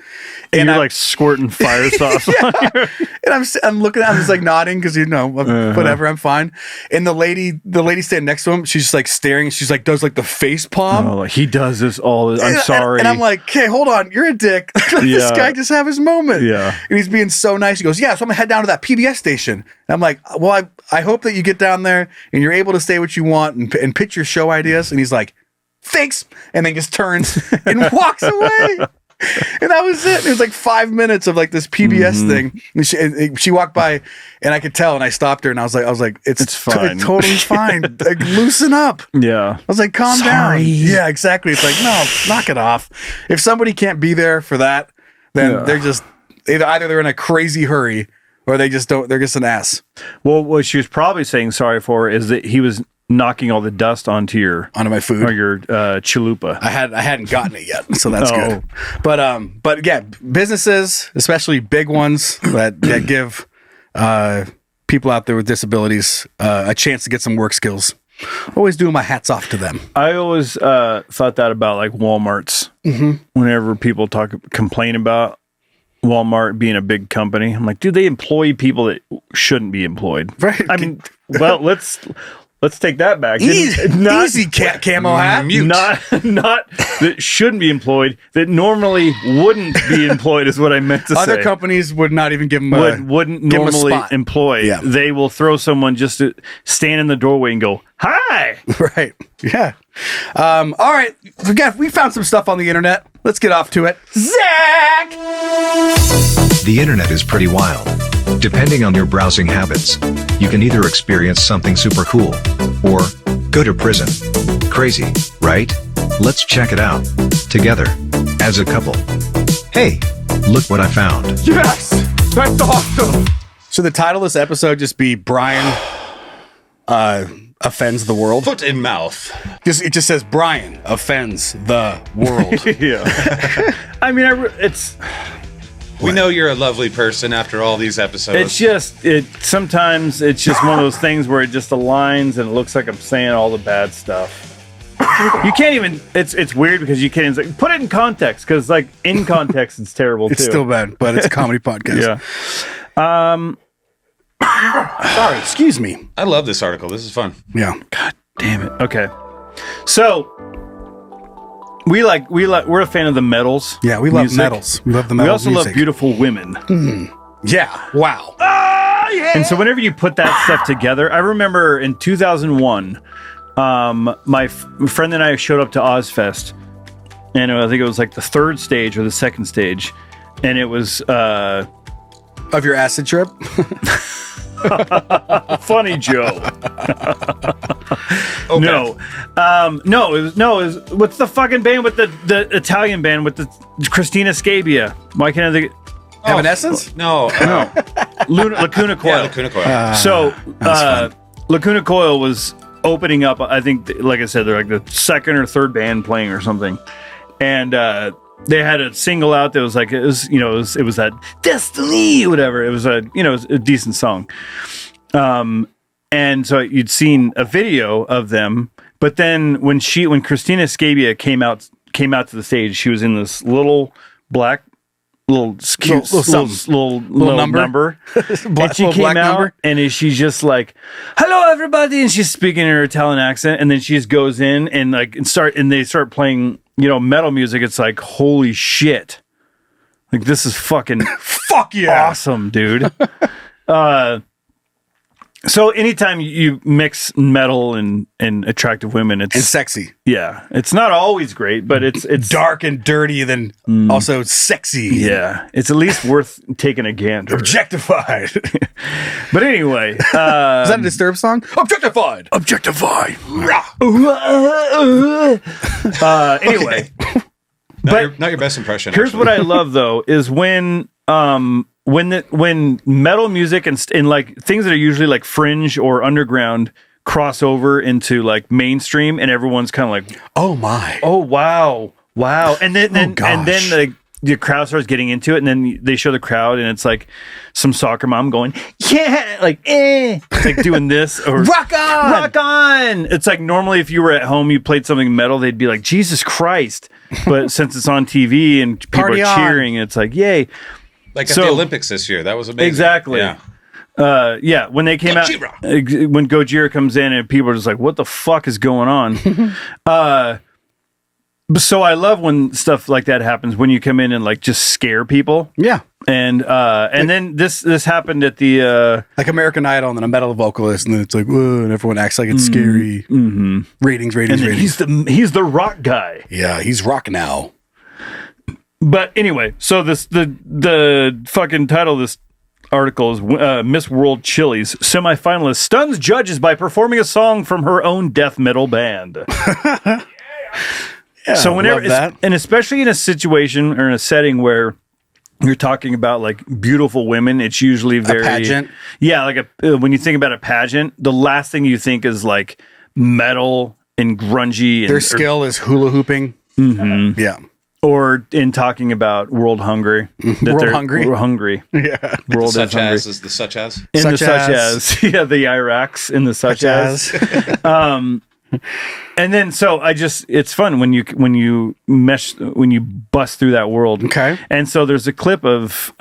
and you're like squirting fire sauce. Yeah. And I'm looking at him, just like nodding because whatever, I'm fine. And the lady standing next to him, she's just like staring. She's like does like the face palm. Oh, like, he does this all. I'm sorry. And I'm like, okay, hold on, you're a dick. Let this guy just have his moment. Yeah. And he's being so nice. He goes, yeah, so I'm gonna head down to that PBS station. And I'm like, well, I hope that you get down there and you're able to say what you want and pitch your show ideas. And he's like, thanks. And then just turns and walks away. And that was it. It was like 5 minutes of like this PBS thing. And she walked by and I could tell, and I stopped her and I was like, it's fine. It's totally fine. Like, loosen up. Yeah. I was like, calm down. Yeah, exactly. It's like, no, knock it off. If somebody can't be there for that, then they're just either they're in a crazy hurry or they're just an ass. Well, what she was probably saying sorry for is that he was knocking all the dust onto my food or your chalupa. I hadn't gotten it yet, so that's good. But yeah, businesses, especially big ones that give people out there with disabilities a chance to get some work skills. Always doing my hats off to them. I always thought that about like Walmart's. Whenever people complain about Walmart being a big company, I'm like, dude, they employ people that shouldn't be employed. Right. I mean, well, let's take that back. Easy camo hat. Not that shouldn't be employed, that normally wouldn't be employed is what I meant to say. Other companies would not even give them wouldn't normally employ. Yeah. They will throw someone just to stand in the doorway and go, hi. Right. Yeah. All right. We found some stuff on the internet. Let's get off to it. Zach! The internet is pretty wild. Depending on your browsing habits, you can either experience something super cool or go to prison. Crazy, right? Let's check it out together as a couple. Hey, look what I found. Yes! That's awesome! So the title of this episode just be Brian offends the world. Foot in mouth. It just says Brian offends the world. Yeah. I mean, we know you're a lovely person after all these episodes. Sometimes it's just one of those things where it just aligns and it looks like I'm saying all the bad stuff. You can't even, it's weird because you can't even put it in context, because like in context it's terrible too. It's still bad, but it's a comedy podcast. Yeah. Sorry, excuse me. I love this article. This is fun. Yeah. God damn it. Okay. So we're a fan of the metals. Yeah, we love metals. We love the metal. We also music. love beautiful women. Yeah. Wow. Yeah. And so whenever you put that stuff together, I remember in 2001, my friend and I showed up to Ozfest, and I think it was like the third stage or the second stage, and it was of your acid trip. Funny Joe. Okay. No, it was what's the fucking band with the Italian band with the Christina Scabia? Why can't I think? Evanescence? No. Lacuna Coil. Yeah, Lacuna Coil. So Lacuna Coil was opening up. I think, like I said, they're like the second or third band playing or something, and they had a single out that was like it was that Destiny, whatever. It was a decent song. And so you'd seen a video of them, but then when Christina Scabia came out to the stage, she was in this little black little number. And she came out and she's just like, "Hello everybody," and she's speaking in her Italian accent, and then she just goes in and they start playing, metal music. It's like, holy shit. Like, this is fucking fuck yeah, awesome, dude. So anytime you mix metal and attractive women, it's sexy. Yeah, it's not always great, but it's dark and dirty, then also sexy. Yeah, it's at least worth taking a gander. Objectified. But anyway, is that a Disturbed song? Objectified. Anyway, not your best impression. Here's what I love though is when metal music and like things that are usually like fringe or underground cross over into like mainstream, and everyone's kind of like, oh my, oh wow, and then the crowd starts getting into it, and then they show the crowd, and it's like some soccer mom going, yeah, like doing this, or rock on. It's like normally if you were at home, you played something metal, they'd be like, Jesus Christ, but since it's on TV and people Party are cheering, it's like, yay. Like at the Olympics this year. That was amazing. Exactly. Yeah. When they came Gojira. out, when Gojira comes in and people are just like, what the fuck is going on? So I love when stuff like that happens, when you come in and like just scare people. Yeah. And then this happened at the like American Idol, and then a metal vocalist, and then it's like, whoa, and everyone acts like it's scary. Mm-hmm. Ratings. And then he's the rock guy. Yeah, he's rock now. But anyway, so the fucking title of this article is Miss World Chili's semifinalist stuns judges by performing a song from her own death metal band. Yeah, so whenever, and especially in a situation or in a setting where you're talking about like beautiful women, it's usually very a pageant. Yeah, like when you think about a pageant, the last thing you think is like metal and grungy. Their skill is hula hooping. Mm-hmm. Yeah. Or in talking about world hungry. World hungry? We're hungry. Yeah. World such is hungry. as is the such as? In such the such as. Yeah, the Iraqs in the such as. And then so it's fun when you bust through that world. Okay. And so there's a clip of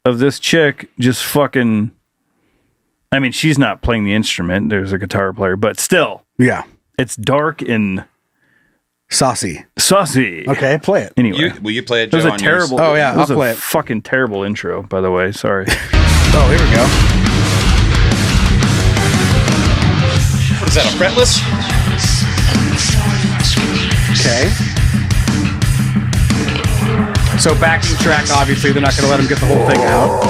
this chick just fucking, I mean, she's not playing the instrument. There's a guitar player, but still. Yeah. It's dark and saucy. Okay, play it. Anyway, Will you play it, It was Joe, a on yours? terrible. Oh, yeah, it was I'll play a it. fucking terrible intro, by the way. Sorry. Oh, here we go. What is that, a fretless? Okay. So backing track, obviously, they're not going to let him get the whole thing out.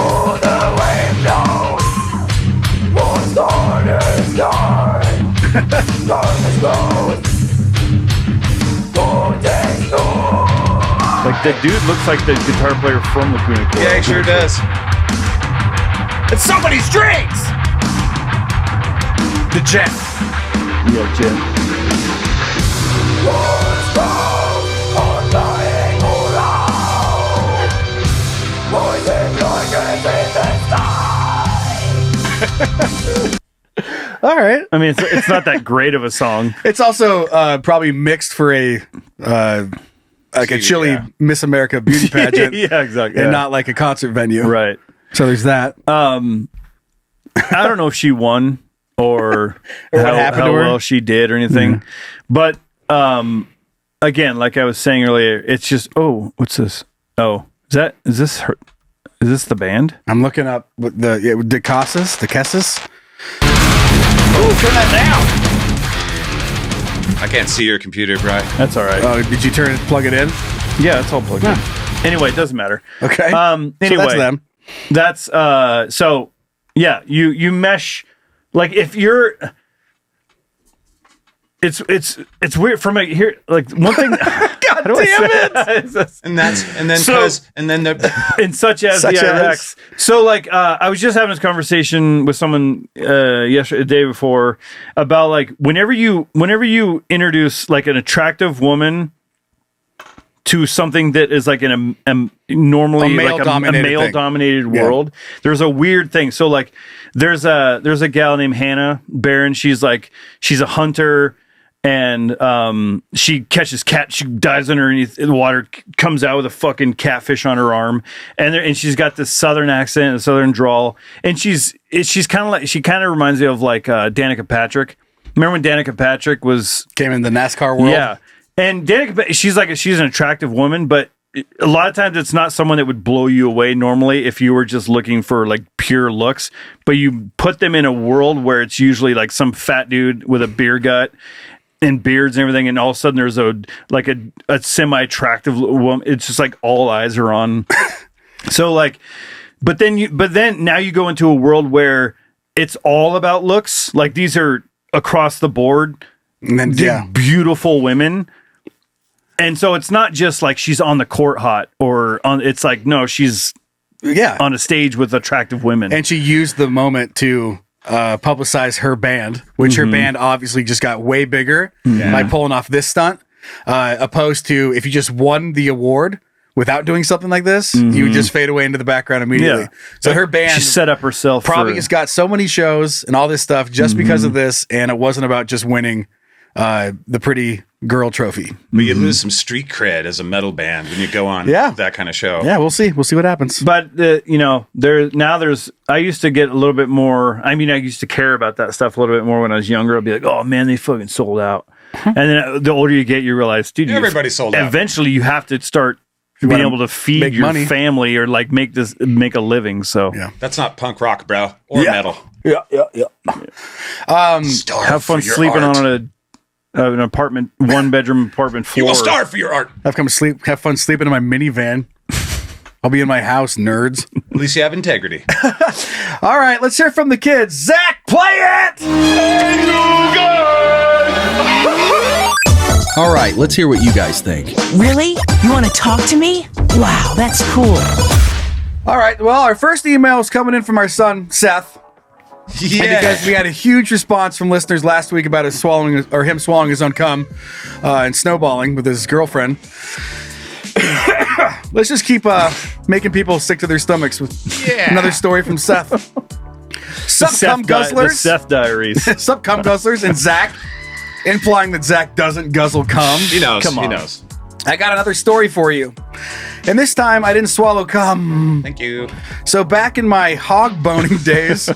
Like, the dude looks like the guitar player from the Queen of Coeur. Yeah, he sure does. It's somebody's drinks! The jet. Yeah, Jim. All right. I mean, it's not that great of a song. It's also probably mixed for a like a chilly Miss America beauty pageant. Yeah, exactly. And not like a concert venue. Right. So there's that. I don't know if she won or Or what happened how to her. well she did or anything. But again, like I was saying earlier, it's just, oh, what's this? Oh, is this her? Is this the band? I'm looking up what the Casas. Oh, turn that I can't see your computer, Bri. That's all right. down. Oh, did you plug it in? Yeah, it's all plugged in. Anyway, it doesn't matter. Okay. Anyway, so that's them. That's so yeah, you mesh, like if you're, it's weird from here, like one thing. God damn it! And then the and such as Such the as. IRX. So like I was just having this conversation with someone yesterday, the day before, about like whenever you introduce like an attractive woman to something that is like normally like a male-dominated world. There's a weird thing. So like there's a gal named Hannah Barron. She's a hunter, and she catches cat. She dives underneath the water, comes out with a fucking catfish on her arm, and she's got this southern accent, a southern drawl, and she's kind of reminds me of like Danica Patrick. Remember when Danica Patrick came in the NASCAR world? Yeah. And Danica, she's an attractive woman, but a lot of times it's not someone that would blow you away normally if you were just looking for like pure looks. But you put them in a world where it's usually like some fat dude with a beer gut and beards and everything, and all of a sudden there's a semi-attractive woman. It's just like all eyes are on. So like, but then now you go into a world where it's all about looks. Like these are across the board, and then, beautiful women. And so it's not just like she's on the court hot it's like, no, she's on a stage with attractive women. And she used the moment to publicize her band, which her band obviously just got way bigger by pulling off this stunt, opposed to if you just won the award without doing something like this, you would just fade away into the background immediately. Yeah. So her band, she set up herself probably has got so many shows and all this stuff just because of this, and it wasn't about just winning the pretty girl trophy. But you lose some street cred as a metal band when you go on that kind of show. Yeah, we'll see what happens. But I used to get a little bit more. I mean, I used to care about that stuff a little bit more when I was younger. I'd be like, oh man, they fucking sold out. And then the older you get, you realize, dude, everybody sold out. Eventually, you have to start being able to feed your family or like make a living. So that's not punk rock, bro, or metal. Yeah. Have fun sleeping on an apartment, 1-bedroom apartment floor. You will starve for your art. Have fun sleeping in my minivan. I'll be in my house, nerds. At least you have integrity. All right, let's hear from the kids. Zach, play it! Hey, you guys! All right, let's hear what you guys think. Really? You want to talk to me? Wow, that's cool. All right, well, our first email is coming in from our son, Seth. Yeah. And because we had a huge response from listeners last week about him swallowing his own cum and snowballing with his girlfriend. Let's just keep making people sick to their stomachs with another story from Seth. Sup, cum guzzlers? The Seth Diaries. Sup, cum guzzlers? And Zach, implying that Zach doesn't guzzle cum. He knows. Come on. He knows. I got another story for you. And this time, I didn't swallow cum. Thank you. So back in my hog boning days,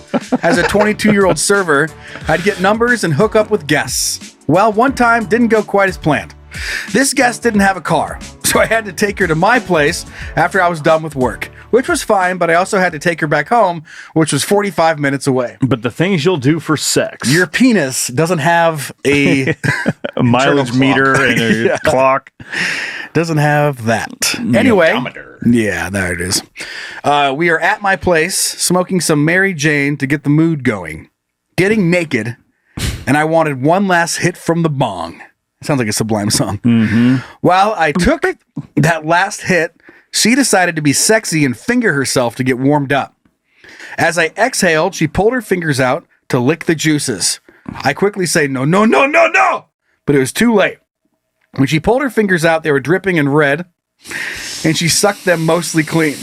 as a 22-year-old server, I'd get numbers and hook up with guests. Well, one time didn't go quite as planned. This guest didn't have a car, so I had to take her to my place after I was done with work, which was fine, but I also had to take her back home, which was 45 minutes away. But the things you'll do for sex. Your penis doesn't have a mileage meter and a clock. Doesn't have that. Anyway, yeah, there it is. We are at my place smoking some Mary Jane to get the mood going, getting naked, and I wanted one last hit from the bong. Sounds like a Sublime song. While I took that last hit, she decided to be sexy and finger herself to get warmed up. As I exhaled, she pulled her fingers out to lick the juices. I quickly say, no, no, no, no, no! But it was too late. When she pulled her fingers out, they were dripping in red, and she sucked them mostly clean.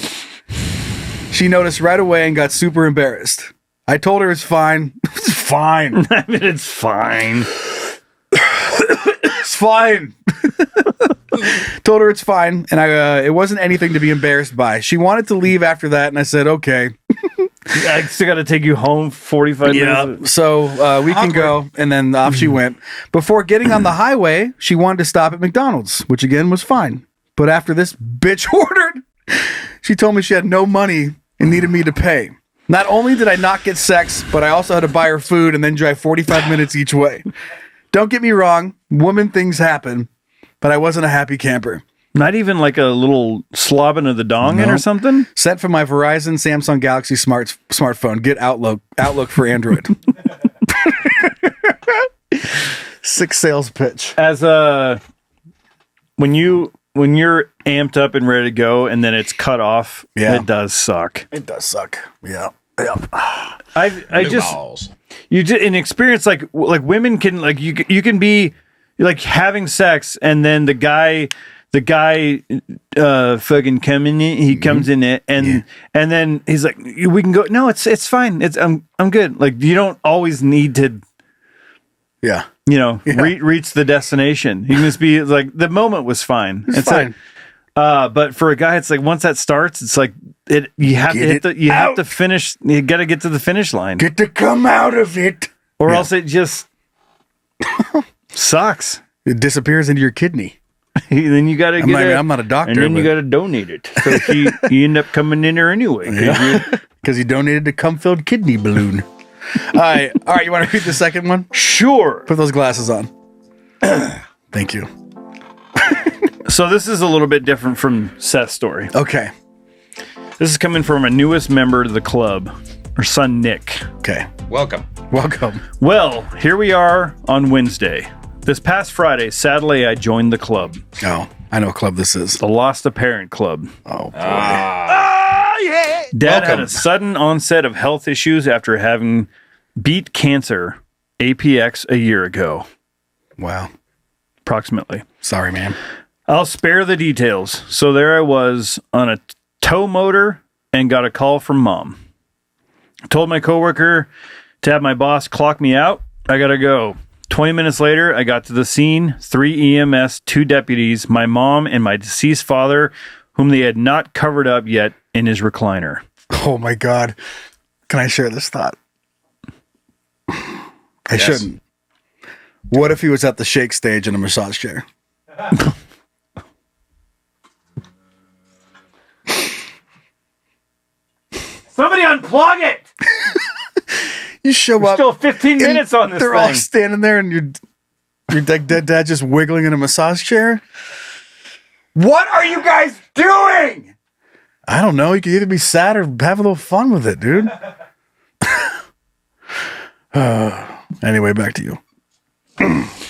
She noticed right away and got super embarrassed. I told her it's fine. It's fine. I mean, it's fine. It's fine. Told her it's fine, and it wasn't anything to be embarrassed by. She wanted to leave after that, and I said, okay. I still got to take you home 45 minutes. So we can go, and then off she went. Before getting on the highway, she wanted to stop at McDonald's, which again was fine. But after this bitch ordered, she told me she had no money and needed me to pay. Not only did I not get sex, but I also had to buy her food and then drive 45 minutes each way. Don't get me wrong, woman things happen, but I wasn't a happy camper. Not even like a little slobbing of the dong in or something? Sent from my Verizon Samsung Galaxy smartphone. Get Outlook for Android. Sick sales pitch. As when you're amped up and ready to go and then it's cut off, it does suck. It does suck. Yeah. You did an experience like women can like you can be like having sex and then the guy the guy fucking coming in, he comes in it and then he's like, we can go. No, it's fine. I'm good. Like, you don't always need to reach the destination. You can just be like, the moment was fine. It's fine. But for a guy, it's like once that starts, it's like you have to finish. You got to get to the finish line. Get to come out of it, or else it just sucks. It disappears into your kidney. Then you got to get. I'm not a doctor, and then you got to donate it. So you end up coming in there anyway because you donated a cum-filled kidney balloon. All right. You want to read the second one? Sure. Put those glasses on. Thank you. So this is a little bit different from Seth's story. Okay. This is coming from a newest member to the club, her son Nick. Okay. Welcome. Well, here we are on Wednesday. This past Friday, sadly, I joined the club. Oh, I know what club this is. The Lost a Parent Club. Oh, boy. Yeah. Dad had a sudden onset of health issues after having beat cancer, APX, a year ago. Wow. Approximately. Sorry, man. I'll spare the details. So there I was on a tow motor and got a call from Mom. I told my coworker to have my boss clock me out. I gotta go. 20 minutes later, I got to the scene, 3 EMS, 2 deputies, my mom, and my deceased father, whom they had not covered up yet, in his recliner. Oh my God. Can I share this thought? I shouldn't. What if he was at the shake stage in a massage chair? Somebody unplug it! You show up. Still 15 minutes on this thing. They're all standing there and you're like dead dad just wiggling in a massage chair. What are you guys doing? I don't know. You could either be sad or have a little fun with it, dude. Anyway, back to you.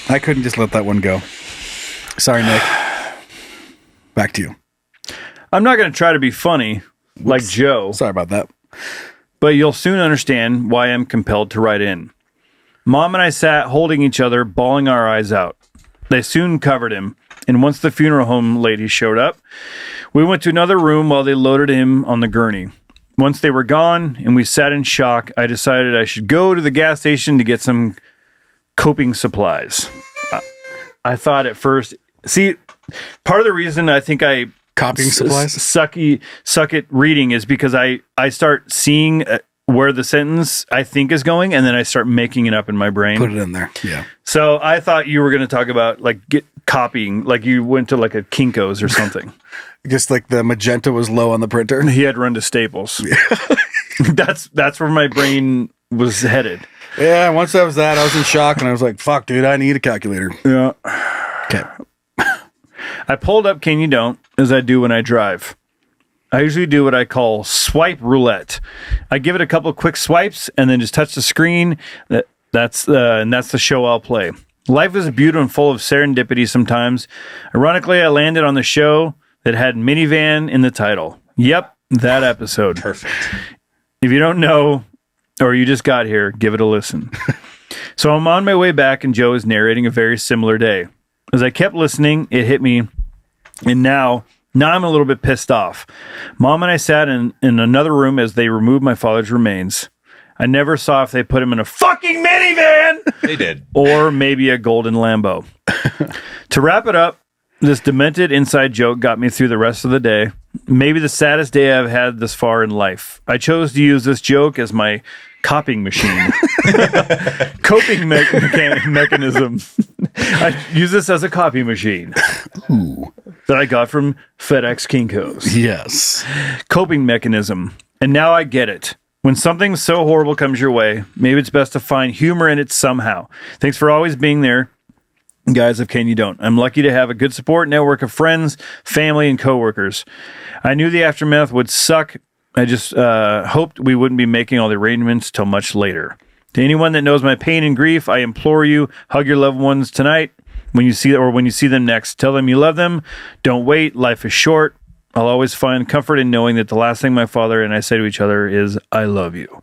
I couldn't just let that one go. Sorry, Nick. Back to you. I'm not going to try to be funny like Joe. Sorry about that. But you'll soon understand why I'm compelled to write in. Mom and I sat holding each other, bawling our eyes out. They soon covered him, and once the funeral home ladies showed up, we went to another room while they loaded him on the gurney. Once they were gone and we sat in shock, I decided I should go to the gas station to get some coping supplies. I thought at first, part of the reason I think I copying supplies suck it reading is because I start seeing where the sentence I think is going, and then I start making it up in my brain. Put it in there. Yeah. So I thought you were going to talk about like copying, like you went to like a Kinko's or something. Just like the magenta was low on the printer. He had run to Staples. Yeah. That's where my brain was headed. Yeah. Once I was in shock, and I was like, "Fuck, dude, I need a calculator." Yeah. Okay. I pulled up Can You Don't, as I do when I drive. I usually do what I call swipe roulette. I give it a couple quick swipes and then just touch the screen. That's the show I'll play. Life is beautiful and full of serendipity sometimes. Ironically, I landed on the show that had minivan in the title. Yep, that episode. Perfect. If you don't know, or you just got here, give it a listen. So I'm on my way back, and Joe is narrating a very similar day. As I kept listening, it hit me, and now I'm a little bit pissed off. Mom and I sat in another room as they removed my father's remains. I never saw if they put him in a fucking minivan! They did. Or maybe a golden Lambo. To wrap it up, this demented inside joke got me through the rest of the day. Maybe the saddest day I've had this far in life. I chose to use this joke as my copying machine. Coping mechanism. I use this as a copy machine. Ooh. That I got from FedEx Kinko's. Yes. Coping mechanism. And now I get it. When something so horrible comes your way, maybe it's best to find humor in it somehow. Thanks for always being there, guys of Can You Don't. I'm lucky to have a good support network of friends, family, and coworkers. I knew the aftermath would suck. I just hoped we wouldn't be making all the arrangements till much later. To anyone that knows my pain and grief, I implore you, hug your loved ones tonight when you see them next. Tell them you love them. Don't wait. Life is short. I'll always find comfort in knowing that the last thing my father and I say to each other is, I love you.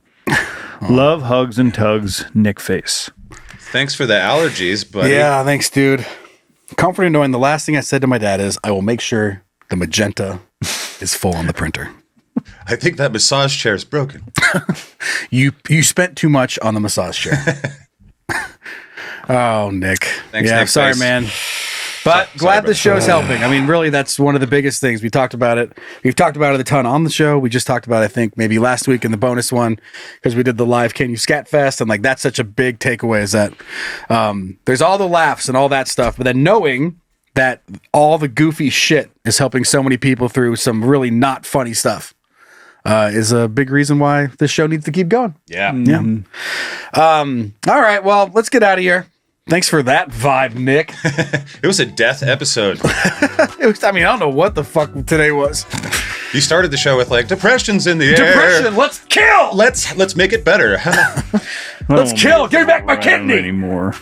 Love, hugs, and tugs, Nick Face. Thanks for the allergies, buddy. Yeah, thanks, dude. Comforting knowing the last thing I said to my dad is, I will make sure the magenta is full on the printer. I think that massage chair is broken. You spent too much on the massage chair. Oh, Nick. Thanks, yeah, Nick. sorry, Thanks. man. But glad the show's helping. I mean, really, that's one of the biggest things. We talked about it. We've talked about it a ton on the show. We just talked about it, I think, maybe last week in the bonus one, because we did the live Can You Scat Fest. And like, that's such a big takeaway is that there's all the laughs and all that stuff. But then knowing that all the goofy shit is helping so many people through some really not funny stuff is a big reason why this show needs to keep going. Yeah. Yeah. All right. Well, let's get out of here. Thanks for that vibe, Nick. It was a death episode. I don't know what the fuck today was. You started the show with like, depression's in the air. Depression, let's kill. Let's make it better. Let's kill. Give me back my kidney. Anymore.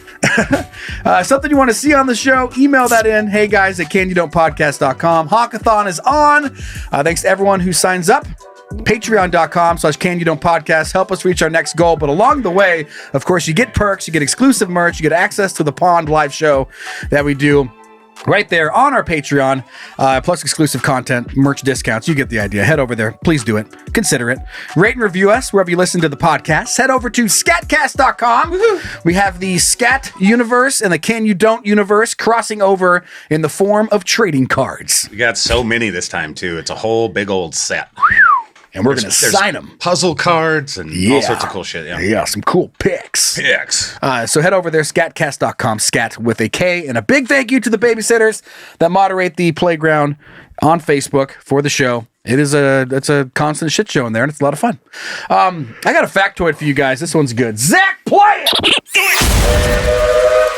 Something you want to see on the show, email that in. Hey guys at canyoudontpodcast.com. Hawkathon is on. Thanks to everyone who signs up. Patreon.com/CanYouDon'tPodcast. Help us reach our next goal. But along the way, of course, you get perks, you get exclusive merch, you get access to the Pond live show that we do right there on our Patreon, plus exclusive content, merch discounts. You get the idea. Head over there. Please do it. Consider it. Rate and review us wherever you listen to the podcast. Head over to scatcast.com. We have the Scat universe and the Can You Don't universe crossing over in the form of trading cards. We got so many this time, too. It's a whole big old set. And we're going to sign them. Puzzle cards and all sorts of cool shit. Yeah, some cool picks. So head over there, scatcast.com, scat with a K. And a big thank you to the babysitters that moderate the playground on Facebook for the show. It's a constant shit show in there, and it's a lot of fun. I got a factoid for you guys. This one's good. Zach, play it!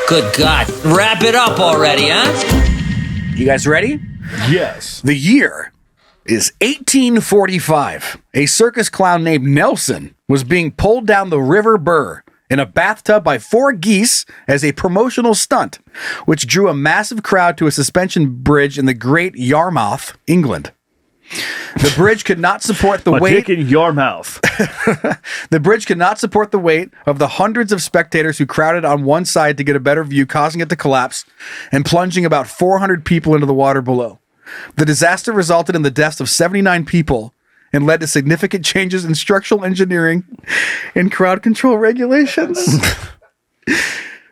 Good God. Wrap it up already, huh? You guys ready? Yes. The year is 1845. A circus clown named Nelson was being pulled down the River Burr in a bathtub by 4 geese as a promotional stunt, which drew a massive crowd to a suspension bridge in the Great Yarmouth, England. The bridge could not support the weight. Dick in your mouth. The bridge could not support the weight of the hundreds of spectators who crowded on one side to get a better view, causing it to collapse and plunging about 400 people into the water below. The disaster resulted in the deaths of 79 people and led to significant changes in structural engineering and crowd control regulations.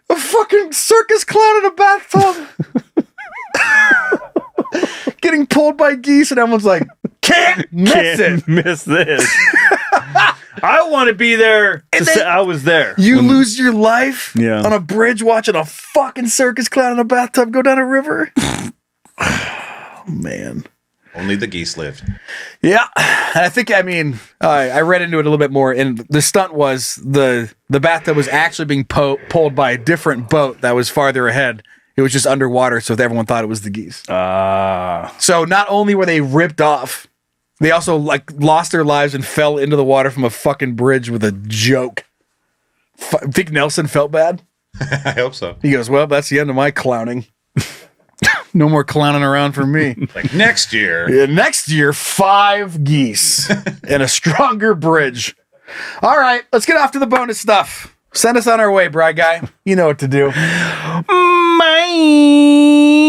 A fucking circus clown in a bathtub. Getting pulled by geese, and everyone's like, can't miss this. I want to be there to say I was there. You lose your life on a bridge watching a fucking circus clown in a bathtub go down a river. Man. Only the geese lived. Yeah. And I think, I read into it a little bit more, and the stunt was the bathtub was actually being pulled by a different boat that was farther ahead. It was just underwater, so everyone thought it was the geese. So not only were they ripped off, they also lost their lives and fell into the water from a fucking bridge with a joke. Think Nelson felt bad? I hope so. He goes, well, that's the end of my clowning. No more clowning around for me. Like next year. Yeah, next year, 5 geese and a stronger bridge. All right, let's get off to the bonus stuff. Send us on our way, Bri Guy. You know what to do. Bye.